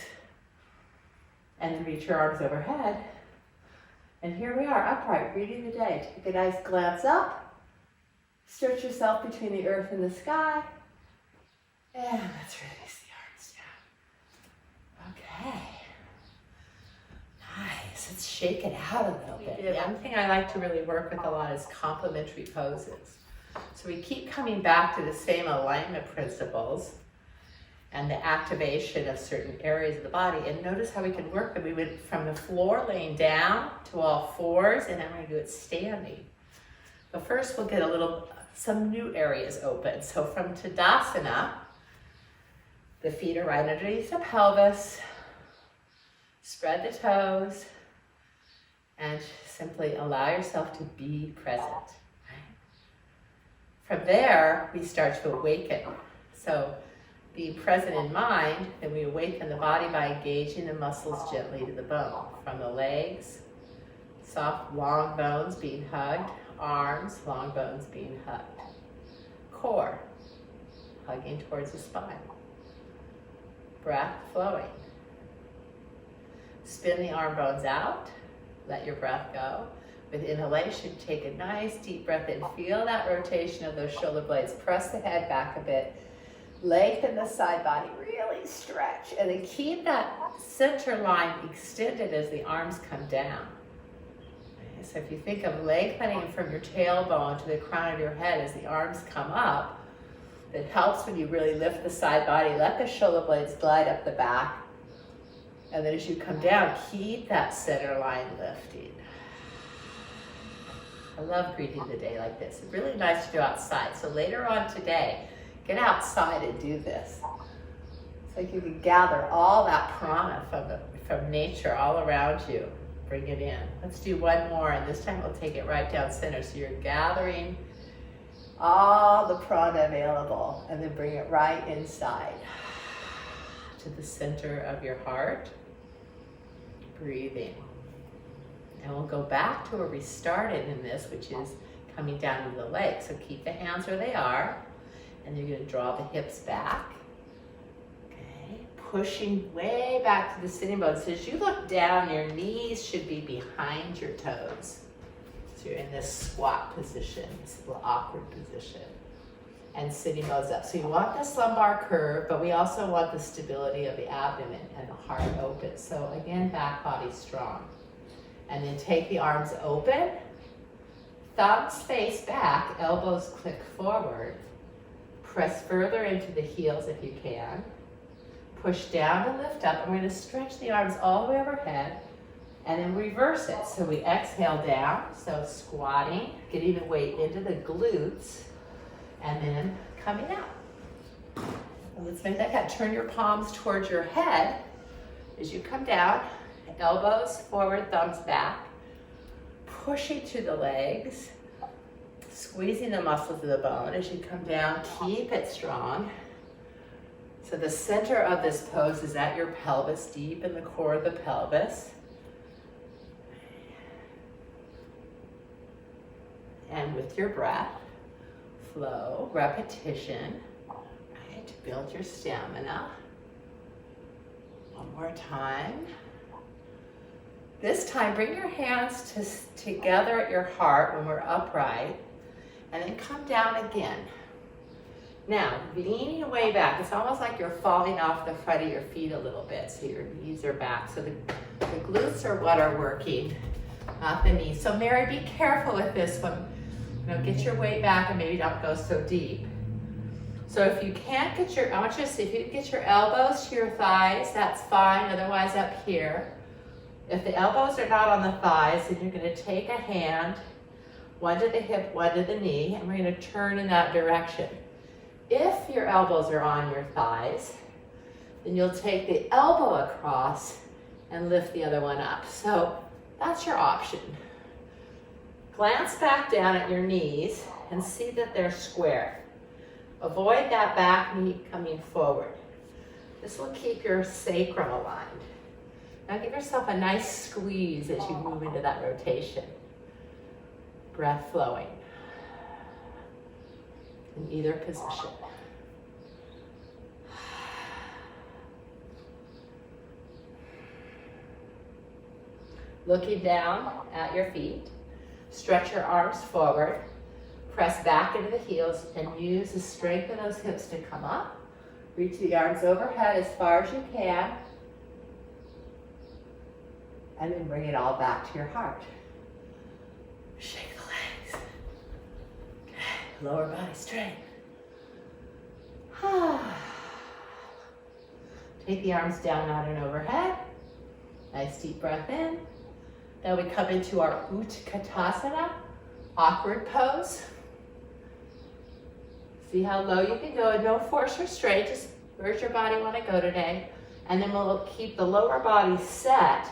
And then reach your arms overhead. And here we are, upright, greeting the day. Take a nice glance up. Stretch yourself between the earth and the sky. And let's release the arms down. Okay. Nice. Let's shake it out a little bit. Yeah. One thing I like to really work with a lot is complementary poses. So we keep coming back to the same alignment principles and the activation of certain areas of the body. And notice how we can work them. We went from the floor, laying down, to all fours, and then we're gonna do it standing. But first we'll get some new areas open. So from Tadasana, the feet are right underneath the pelvis. Spread the toes, and simply allow yourself to be present. From there, we start to awaken. So be present in mind, and we awaken the body by engaging the muscles gently to the bone. From the legs, soft, long bones being hugged, arms, long bones being hugged. Core, hugging towards the spine. Breath flowing. Spin the arm bones out, let your breath go. With inhalation, take a nice deep breath in. Feel that rotation of those shoulder blades. Press the head back a bit. Lengthen the side body, really stretch. And then keep that center line extended as the arms come down. Okay, so if you think of lengthening from your tailbone to the crown of your head as the arms come up, that helps when you really lift the side body. Let the shoulder blades glide up the back. And then as you come down, keep that center line lifting. I love greeting the day like this. It's really nice to do outside. So later on today, get outside and do this. It's like you can gather all that prana from nature all around you. Bring it in. Let's do one more, and this time we'll take it right down center. So you're gathering all the prana available, and then bring it right inside to the center of your heart. Breathing. And we'll go back to where we started in this, which is coming down to the legs. So keep the hands where they are, and you're going to draw the hips back. Okay, pushing way back to the sitting bones. So as you look down, your knees should be behind your toes. So you're in this squat position, this little awkward position, and sitting bones up. So you want this lumbar curve, but we also want the stability of the abdomen and the heart open. So again, back body strong. And then take the arms open, thumbs face back, elbows click forward. Press further into the heels if you can. Push down and lift up. I'm going to stretch the arms all the way overhead, and then reverse it. So we exhale down, so squatting, getting the weight into the glutes, and then coming out. And let's make that cut. Turn your palms towards your head as you come down. Elbows forward, thumbs back. Pushing to the legs. Squeezing the muscles of the bone as you come down. Keep it strong. So the center of this pose is at your pelvis, deep in the core of the pelvis. And with your breath, flow, repetition, right, to build your stamina. One more time. This time, bring your hands together at your heart when we're upright, and then come down again. Now, leaning way back, it's almost like you're falling off the front of your feet a little bit, so your knees are back. So the glutes are what are working, not the knees. So Mary, be careful with this one. Get your weight back and maybe don't go so deep. So if you can't get I want you to see if you can get your elbows to your thighs, that's fine, otherwise up here. If the elbows are not on the thighs, then you're going to take a hand, one to the hip, one to the knee, and we're going to turn in that direction. If your elbows are on your thighs, then you'll take the elbow across and lift the other one up. So that's your option. Glance back down at your knees and see that they're square. Avoid that back knee coming forward. This will keep your sacrum aligned. Now give yourself a nice squeeze as you move into that rotation. Breath flowing in either position. Looking down at your feet, stretch your arms forward, press back into the heels, and use the strength of those hips to come up. Reach the arms overhead as far as you can, and then bring it all back to your heart. Shake the legs. Okay. Lower body strength. Take the arms down, out, and overhead. Nice deep breath in. Now we come into our Utkatasana, awkward pose. See how low you can go, and no force or strain, just where's your body want to go today. And then we'll keep the lower body set,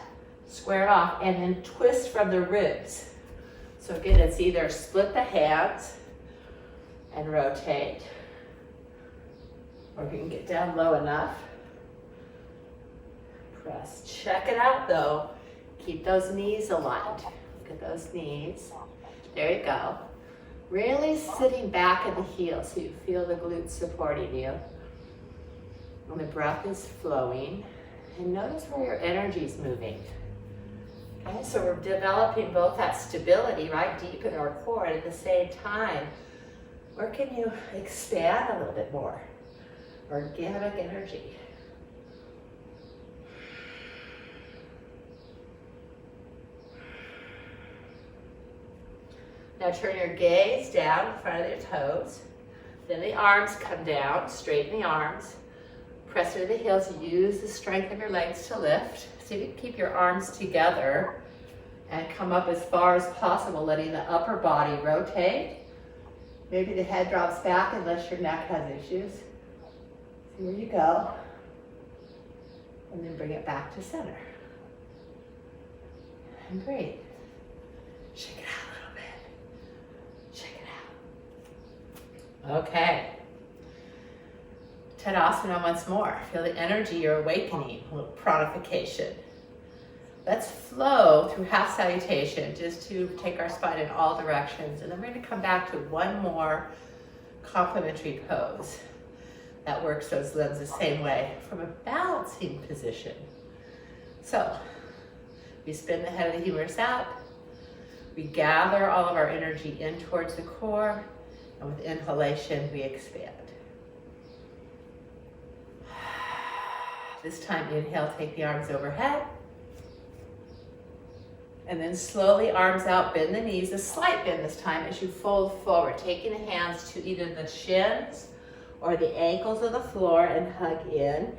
squared off, and then twist from the ribs. So again, it's either split the hands and rotate, or if you can get down low enough, press. Check it out though. Keep those knees aligned. Look at those knees. There you go. Really sitting back at the heels so you feel the glutes supporting you. And the breath is flowing. And notice where your energy is moving. Okay, so we're developing both that stability right deep in our core, and at the same time, where can you expand a little bit more? Organic energy. Now turn your gaze down in front of your toes. Then the arms come down, straighten the arms. Press through the heels, use the strength of your legs to lift. See if you can keep your arms together and come up as far as possible, letting the upper body rotate. Maybe the head drops back unless your neck has issues. See where you go. And then bring it back to center. And breathe. Shake it out. Okay. Tadasana once more. Feel the energy you're awakening, a little pranification. Let's flow through half salutation just to take our spine in all directions. And then we're going to come back to one more complementary pose that works those limbs the same way from a balancing position. So we spin the head of the humerus out. We gather all of our energy in towards the core. And with inhalation, we expand. This time, inhale, take the arms overhead. And then slowly, arms out, bend the knees, a slight bend this time as you fold forward, taking the hands to either the shins or the ankles of the floor and hug in.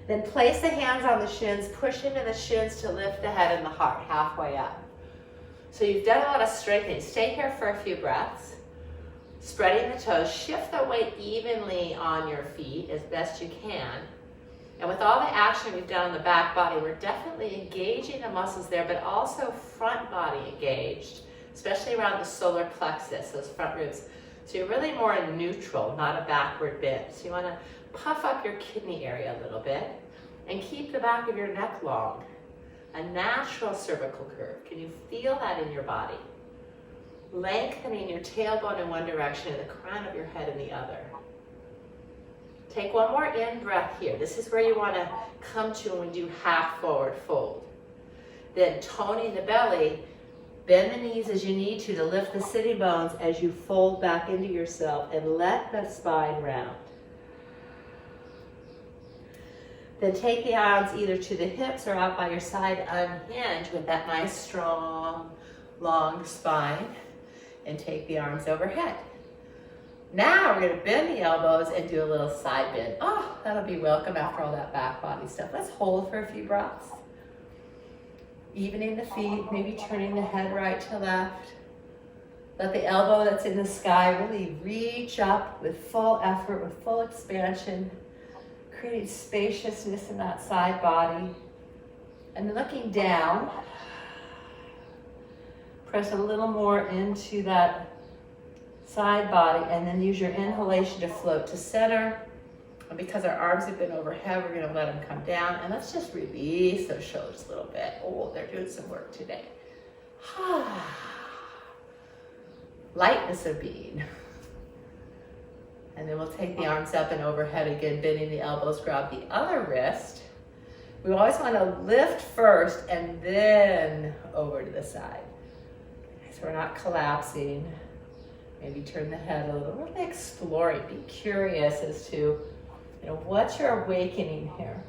Then place the hands on the shins, push into the shins to lift the head and the heart halfway up. So you've done a lot of strengthening. Stay here for a few breaths. Spreading the toes, shift the weight evenly on your feet as best you can. And with all the action we've done on the back body, we're definitely engaging the muscles there, but also front body engaged, especially around the solar plexus, those front ribs. So you're really more in neutral, not a backward bend. So you want to puff up your kidney area a little bit and keep the back of your neck long. A natural cervical curve. Can you feel that in your body? Lengthening your tailbone in one direction and the crown of your head in the other. Take one more in breath here. This is where you want to come to when we do half forward fold. Then toning the belly, bend the knees as you need to lift the sitting bones as you fold back into yourself and let the spine round. Then take the arms either to the hips or out by your side, unhinge with that nice, strong, long spine, and take the arms overhead. Now we're going to bend the elbows and do a little side bend. Oh, that'll be welcome after all that back body stuff. Let's hold for a few breaths. Evening the feet, maybe turning the head right to left. Let the elbow that's in the sky really reach up with full effort, with full expansion, creating spaciousness in that side body. And then looking down, press a little more into that side body, and then use your inhalation to float to center, And because our arms have been overhead, we're going to let them come down. And let's just release those shoulders a little bit. Oh, they're doing some work today. Lightness of being. And then we'll take the arms up and overhead again, bending the elbows, grab the other wrist. We always want to lift first and then over to the side. So we're not collapsing. Maybe turn the head a little. We're really exploring. Be curious as to, what's your awakening here?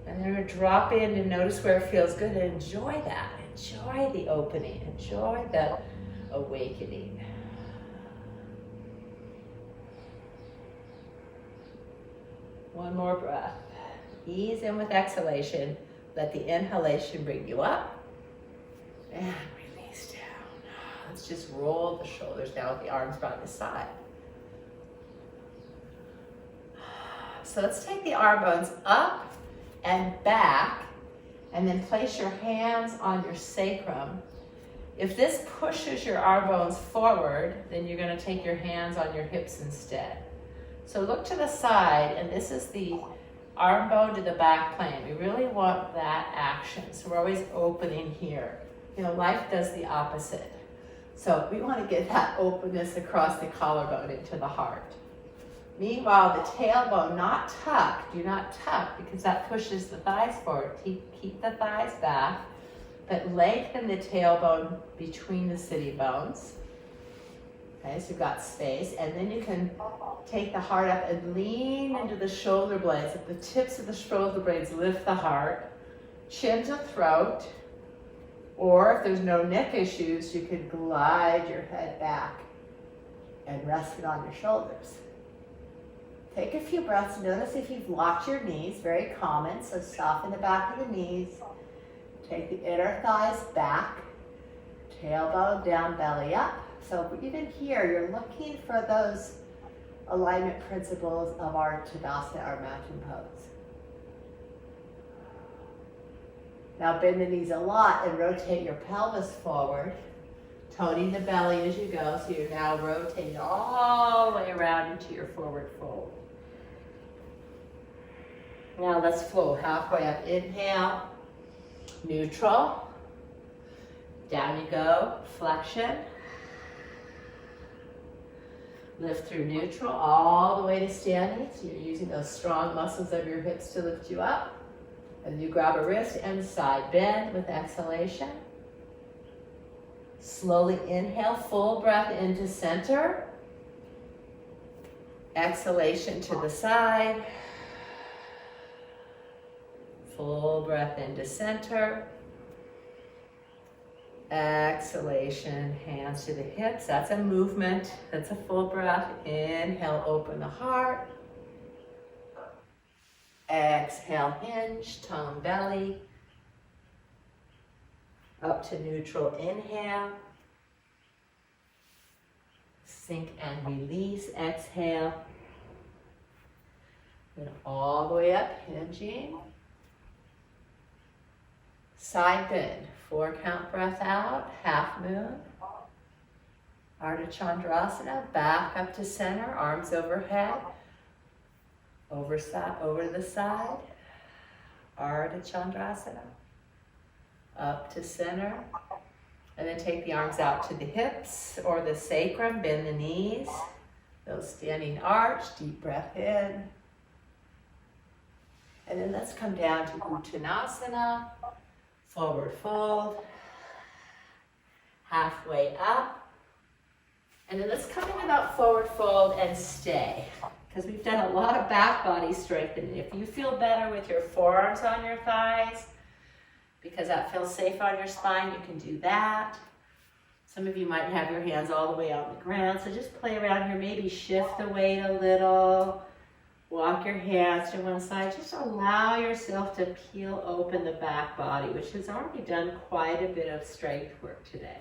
And then drop in and notice where it feels good and enjoy that. Enjoy the opening. Enjoy the awakening. One more breath. Ease in with exhalation. Let the inhalation bring you up. And release down. Let's just roll the shoulders down with the arms by the side. So let's take the arm bones up and back, and then place your hands on your sacrum. If this pushes your arm bones forward, then you're going to take your hands on your hips instead. So look to the side, and this is the arm bone to the back plane. We really want that action. So we're always opening here. Life does the opposite. So we want to get that openness across the collarbone into the heart. Meanwhile, the tailbone, not tuck. Do not tuck, because that pushes the thighs forward. Keep the thighs back, but lengthen the tailbone between the sitting bones. Okay, so you've got space, and then you can take the heart up and lean into the shoulder blades. If the tips of the shoulder blades lift the heart, chin to throat, or if there's no neck issues, you could glide your head back and rest it on your shoulders. Take a few breaths. Notice if you've locked your knees, very common, so soften the back of the knees. Take the inner thighs back, tailbone down, belly up. So even here, you're looking for those alignment principles of our Tadasana, our mountain pose. Now bend the knees a lot and rotate your pelvis forward, toning the belly as you go. So you're now rotating all the way around into your forward fold. Now let's flow halfway up. Inhale, neutral. Down you go, flexion. Lift through neutral all the way to standing. So you're using those strong muscles of your hips to lift you up. And you grab a wrist and side bend with exhalation. Slowly inhale, full breath into center. Exhalation to the side. Full breath into center. Exhalation, hands to the hips. That's a movement. That's a full breath. Inhale, open the heart. Exhale, hinge, tone belly. Up to neutral, inhale. Sink and release, exhale. And all the way up, hinging. Side bend, 4 count breath out, half moon. Ardha Chandrasana, back up to center, arms overhead. Over to the side. Ardha Chandrasana. Up to center. And then take the arms out to the hips or the sacrum, bend the knees. Those standing arch, deep breath in. And then let's come down to Uttanasana. Forward fold, halfway up, and then let's come into that forward fold and stay, because we've done a lot of back body strengthening. If you feel better with your forearms on your thighs, because that feels safe on your spine, you can do that. Some of you might have your hands all the way on the ground, so just play around here, maybe shift the weight a little. Walk your hands to one side. Just allow yourself to peel open the back body, which has already done quite a bit of strength work today.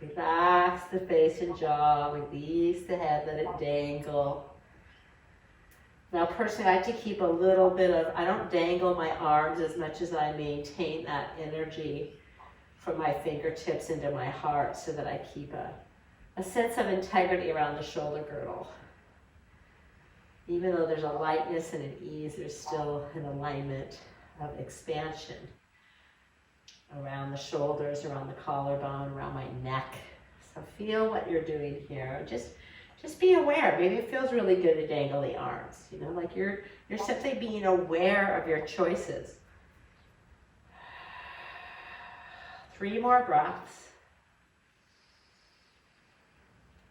Relax the face and jaw. Release the head. Let it dangle. Now, personally, I like to keep a little bit of, I don't dangle my arms as much as I maintain that energy from my fingertips into my heart so that I keep a sense of integrity around the shoulder girdle. Even though there's a lightness and an ease, there's still an alignment of expansion around the shoulders, around the collarbone, around my neck. So feel what you're doing here. Just be aware. Maybe it feels really good to dangle the arms. You know, like you're simply being aware of your choices. 3 more breaths.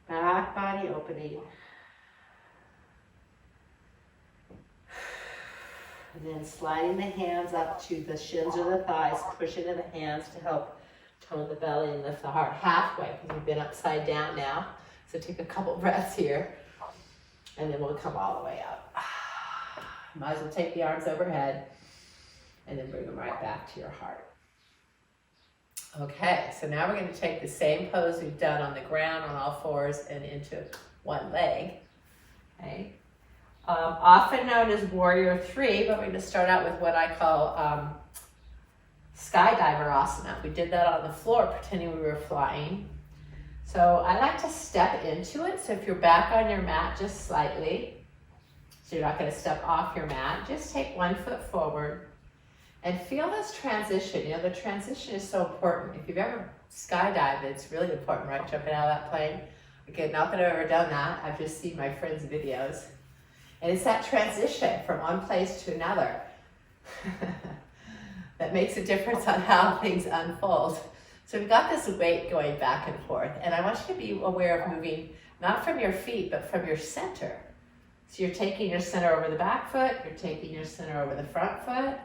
Back body opening. And then sliding the hands up to the shins or the thighs, push into the hands to help tone the belly and lift the heart halfway, because we've been upside down now. So take a couple breaths here, and then we'll come all the way up. Might as well take the arms overhead, and then bring them right back to your heart. Okay, so now we're going to take the same pose we've done on the ground on all fours and into one leg. Okay. Often known as Warrior 3, but we're going to start out with what I call Skydiver Asana. We did that on the floor, pretending we were flying. So I like to step into it. So if you're back on your mat just slightly, so you're not going to step off your mat, just take 1 foot forward and feel this transition. You know, the transition is so important. If you've ever skydived, it's really important, right? Jumping out of that plane. Okay, not that I've ever done that. I've just seen my friends' videos. And it's that transition from one place to another that makes a difference on how things unfold. So we've got this weight going back and forth, and I want you to be aware of moving not from your feet, but from your center. So you're taking your center over the back foot, you're taking your center over the front foot.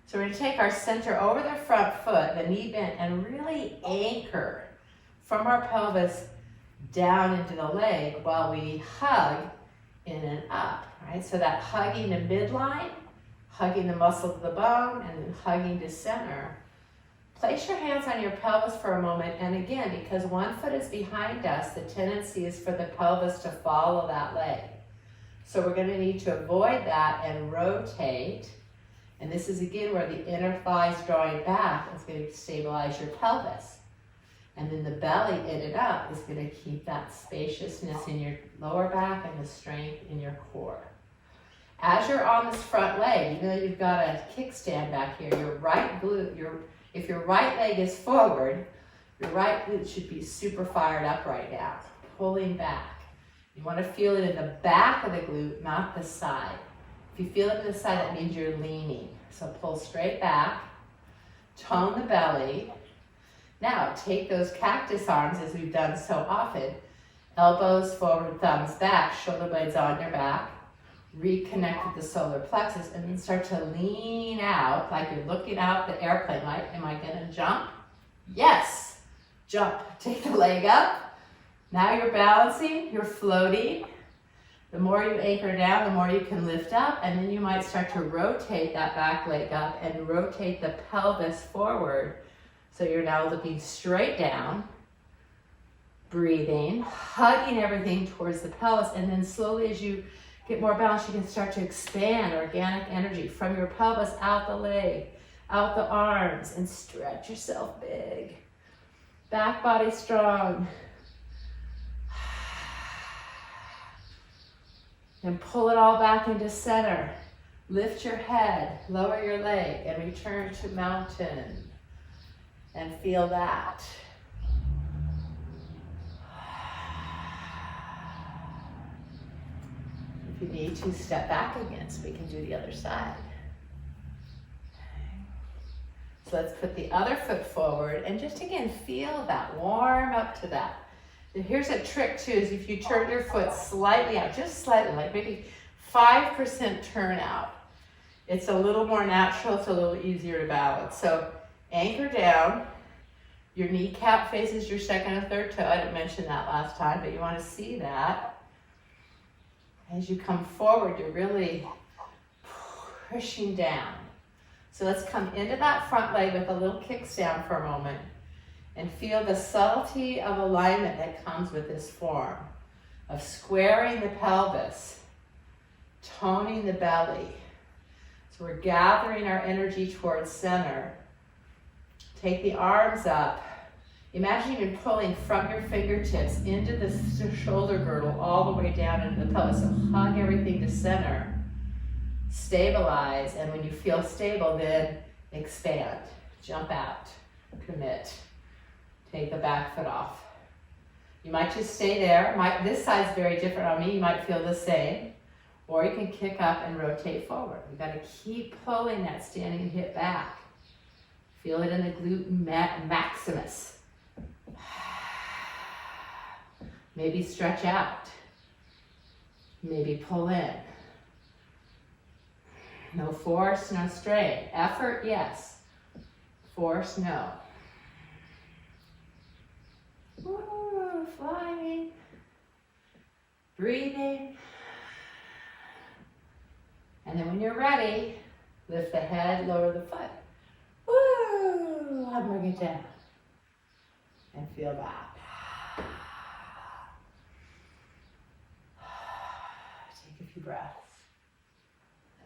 So we're going to take our center over the front foot, the knee bent, and really anchor from our pelvis down into the leg while we hug in and up, right? So that hugging the midline, hugging the muscle to the bone, and then hugging to center. Place your hands on your pelvis for a moment, and again, because 1 foot is behind us, the tendency is for the pelvis to follow that leg. So we're going to need to avoid that and rotate. And this is again where the inner thighs drawing back is going to stabilize your pelvis. And then the belly in and up is going to keep that spaciousness in your lower back and the strength in your core. As you're on this front leg, you know you've got a kickstand back here. Your right glute, if your right leg is forward, your right glute should be super fired up right now, pulling back. You want to feel it in the back of the glute, not the side. If you feel it in the side, that means you're leaning. So pull straight back, tone the belly. Now, take those cactus arms, as we've done so often, elbows forward, thumbs back, shoulder blades on your back, reconnect with the solar plexus, and then start to lean out like you're looking out the airplane. Like, am I gonna jump? Yes, jump. Take the leg up. Now you're balancing, you're floating. The more you anchor down, the more you can lift up, and then you might start to rotate that back leg up and rotate the pelvis forward. So you're now looking straight down, breathing, hugging everything towards the pelvis, and then slowly as you get more balance, you can start to expand organic energy from your pelvis out the leg, out the arms, and stretch yourself big. Back body strong. And pull it all back into center. Lift your head, lower your leg, and return to mountain. And feel that. If you need to, step back again so we can do the other side. Okay. So let's put the other foot forward and just again feel that, warm up to that. And here's a trick too, is if you turn your foot slightly out, just slightly, like maybe 5% turn out, it's a little more natural, it's a little easier to balance. So anchor down, your kneecap faces your second or third toe. I didn't mention that last time, but you want to see that. As you come forward, you're really pushing down. So let's come into that front leg with a little kickstand for a moment and feel the subtlety of alignment that comes with this form of squaring the pelvis, toning the belly. So we're gathering our energy towards center Take the arms up. Imagine you've been pulling from your fingertips into the shoulder girdle all the way down into the pelvis. So hug everything to center. Stabilize, and when you feel stable, then expand. Jump out. Commit. Take the back foot off. You might just stay there. This side's very different on me. You might feel the same. Or you can kick up and rotate forward. We've got to keep pulling that standing hip back. Feel it in the glute maximus. Maybe stretch out. Maybe pull in. No force, no strain. Effort, yes. Force, no. Ooh, flying. Breathing. And then when you're ready, lift the head, lower the foot. Woo! And bring it down. And feel that. Take a few breaths.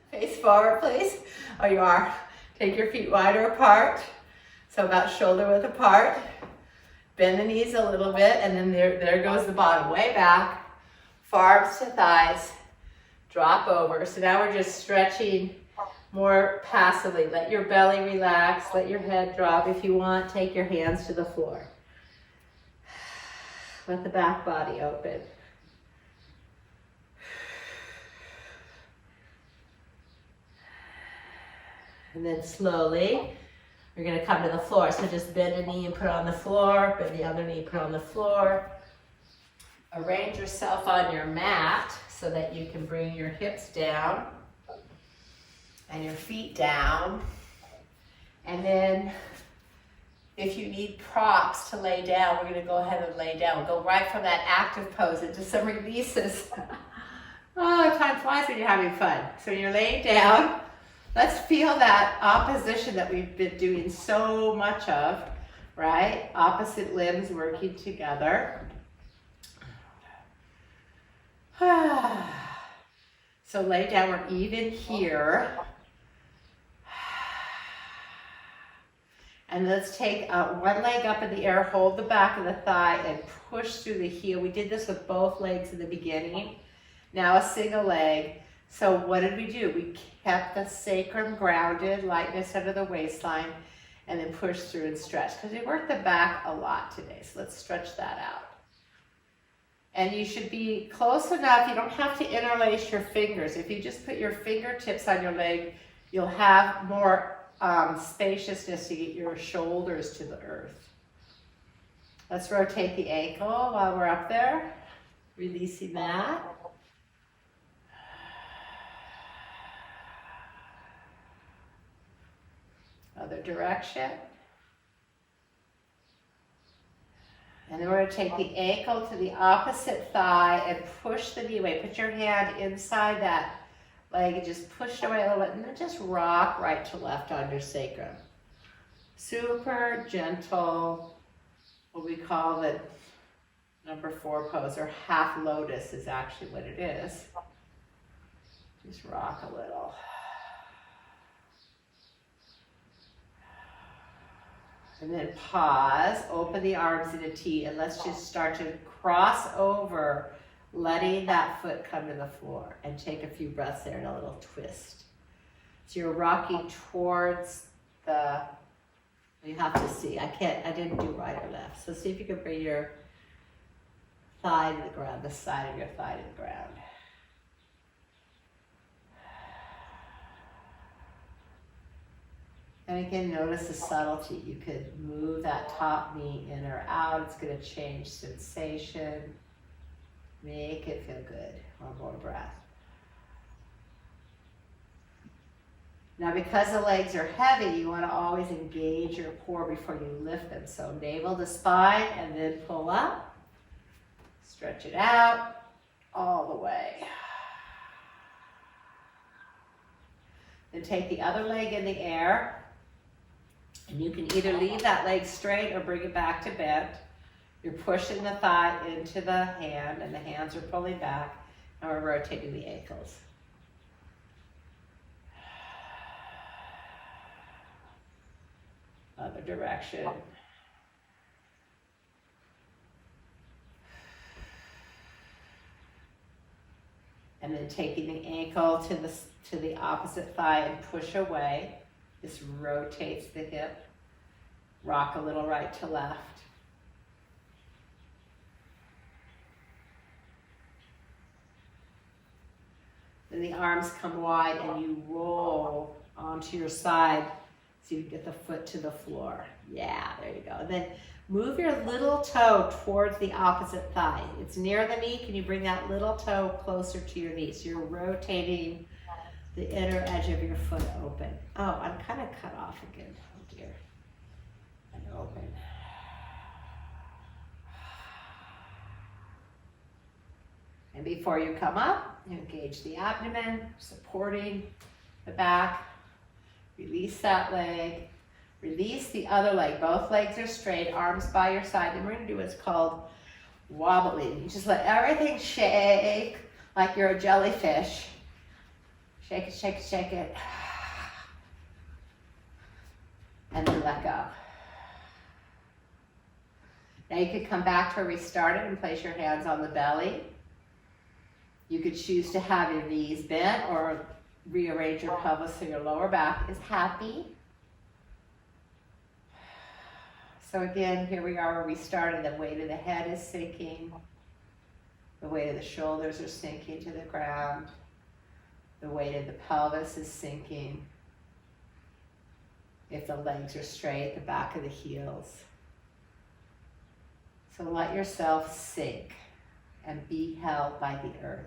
Face forward, please. Oh, you are. Take your feet wider apart. So about shoulder width apart. Bend the knees a little bit, and then there goes the bottom, way back. Forearms to thighs. Drop over. So now we're just stretching more passively. Let your belly relax. Let your head drop. If you want, take your hands to the floor. Let the back body open. And then slowly, we're going to come to the floor. So just bend a knee and put it on the floor. Bend the other knee, put it on the floor. Arrange yourself on your mat so that you can bring your hips down and your feet down. And then if you need props to lay down, we're going to go ahead and lay down. We'll go right from that active pose into some releases. Oh, time flies when you're having fun. So when you're laying down, let's feel that opposition that we've been doing so much of, right? Opposite limbs working together. So lay down, we're even here. And let's take one leg up in the air, hold the back of the thigh and push through the heel. We did this with both legs in the beginning. Now a single leg. So what did we do? We kept the sacrum grounded, lightness under the waistline, and then push through and stretch. Because we worked the back a lot today, so let's stretch that out. And you should be close enough, you don't have to interlace your fingers. If you just put your fingertips on your leg, you'll have more spaciousness to get your shoulders to the earth. Let's rotate the ankle while we're up there, releasing that. Other direction. And then we're going to take the ankle to the opposite thigh and push the knee away. Put your hand inside that leg and just push it away a little bit. And then just rock right to left on your sacrum. Super gentle, what we call the number 4 pose, or half lotus is actually what it is. Just rock a little. And then pause, open the arms in a T, and let's just start to cross over, letting that foot come to the floor. And take a few breaths there in a little twist. So you're rocking towards the, you have to see, I didn't do right or left. So see if you can bring your thigh to the ground, the side of your thigh to the ground. And again, notice the subtlety. You could move that top knee in or out. It's going to change sensation. Make it feel good. One more breath. Now, because the legs are heavy, you want to always engage your core before you lift them. So navel to spine and then pull up. Stretch it out all the way. Then take the other leg in the air. And you can either leave that leg straight or bring it back to bend. You're pushing the thigh into the hand, and the hands are pulling back, and we're rotating the ankles. Other direction. And then taking the ankle to the opposite thigh and push away. This rotates the hip. Rock a little right to left. Then the arms come wide and you roll onto your side so you get the foot to the floor. Yeah, there you go. And then move your little toe towards the opposite thigh. It's near the knee. Can you bring that little toe closer to your knee? So you're rotating the inner edge of your foot open. Oh, I'm kind of cut off again. Oh dear. And open. And before you come up, engage the abdomen, supporting the back. Release that leg. Release the other leg. Both legs are straight, arms by your side. And we're going to do what's called wobbling. You just let everything shake like you're a jellyfish. Shake it, shake it, shake it. And then let go. Now you could come back to where we started and place your hands on the belly. You could choose to have your knees bent or rearrange your pelvis so your lower back is happy. So again, here we are where we started. The weight of the head is sinking. The weight of the shoulders are sinking to the ground. The weight of the pelvis is sinking. If the legs are straight, the back of the heels. So let yourself sink and be held by the earth.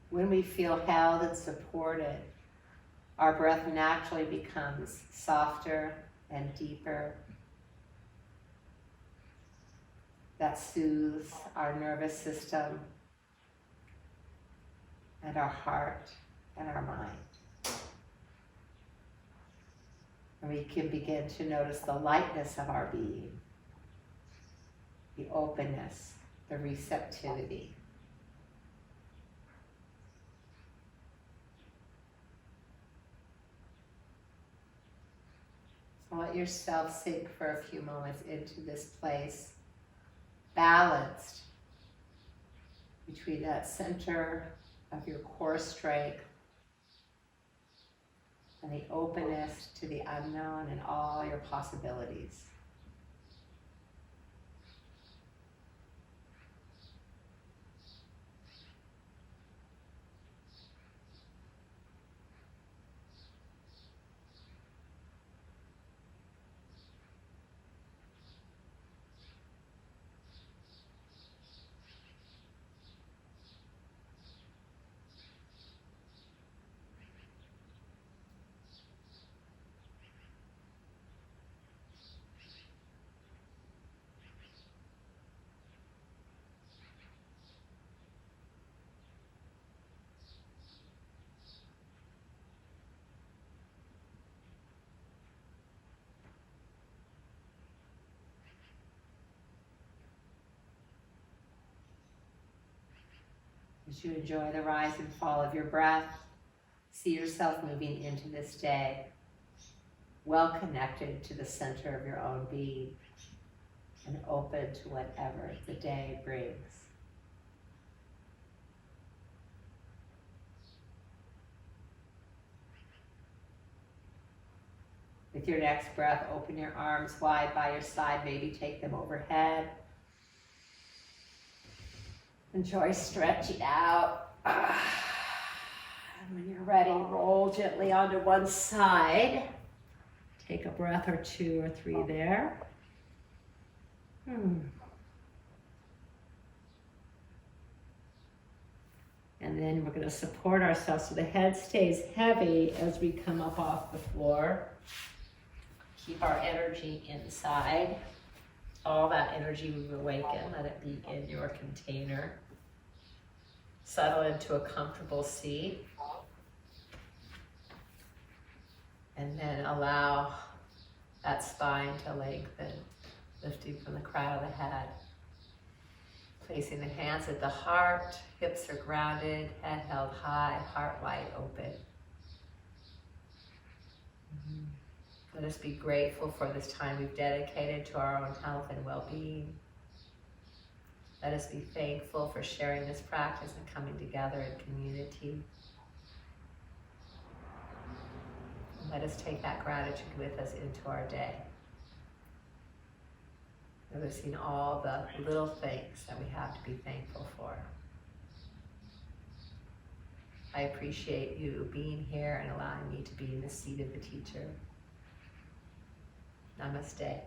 When we feel held and supported, our breath naturally becomes softer and deeper. That soothes our nervous system and our heart and our mind. And we can begin to notice the lightness of our being, the openness, the receptivity. So let yourself sink for a few moments into this place, balanced between that center of your core strength and the openness to the unknown and all your possibilities. As you enjoy the rise and fall of your breath, see yourself moving into this day, well connected to the center of your own being and open to whatever the day brings. With your next breath, open your arms wide by your side, maybe take them overhead. Enjoy stretching out. And when you're ready, roll gently onto one side. Take a breath or two or three there. And then we're going to support ourselves so the head stays heavy as we come up off the floor. Keep our energy inside. All that energy we awaken, let it be in your container. Settle into a comfortable seat. And then allow that spine to lengthen, lifting from the crown of the head. Placing the hands at the heart, hips are grounded, head held high, heart wide open. Let us be grateful for this time we've dedicated to our own health and well-being. Let us be thankful for sharing this practice and coming together in community. And let us take that gratitude with us into our day. Noticing all the little things that we have to be thankful for. I appreciate you being here and allowing me to be in the seat of the teacher. Namaste.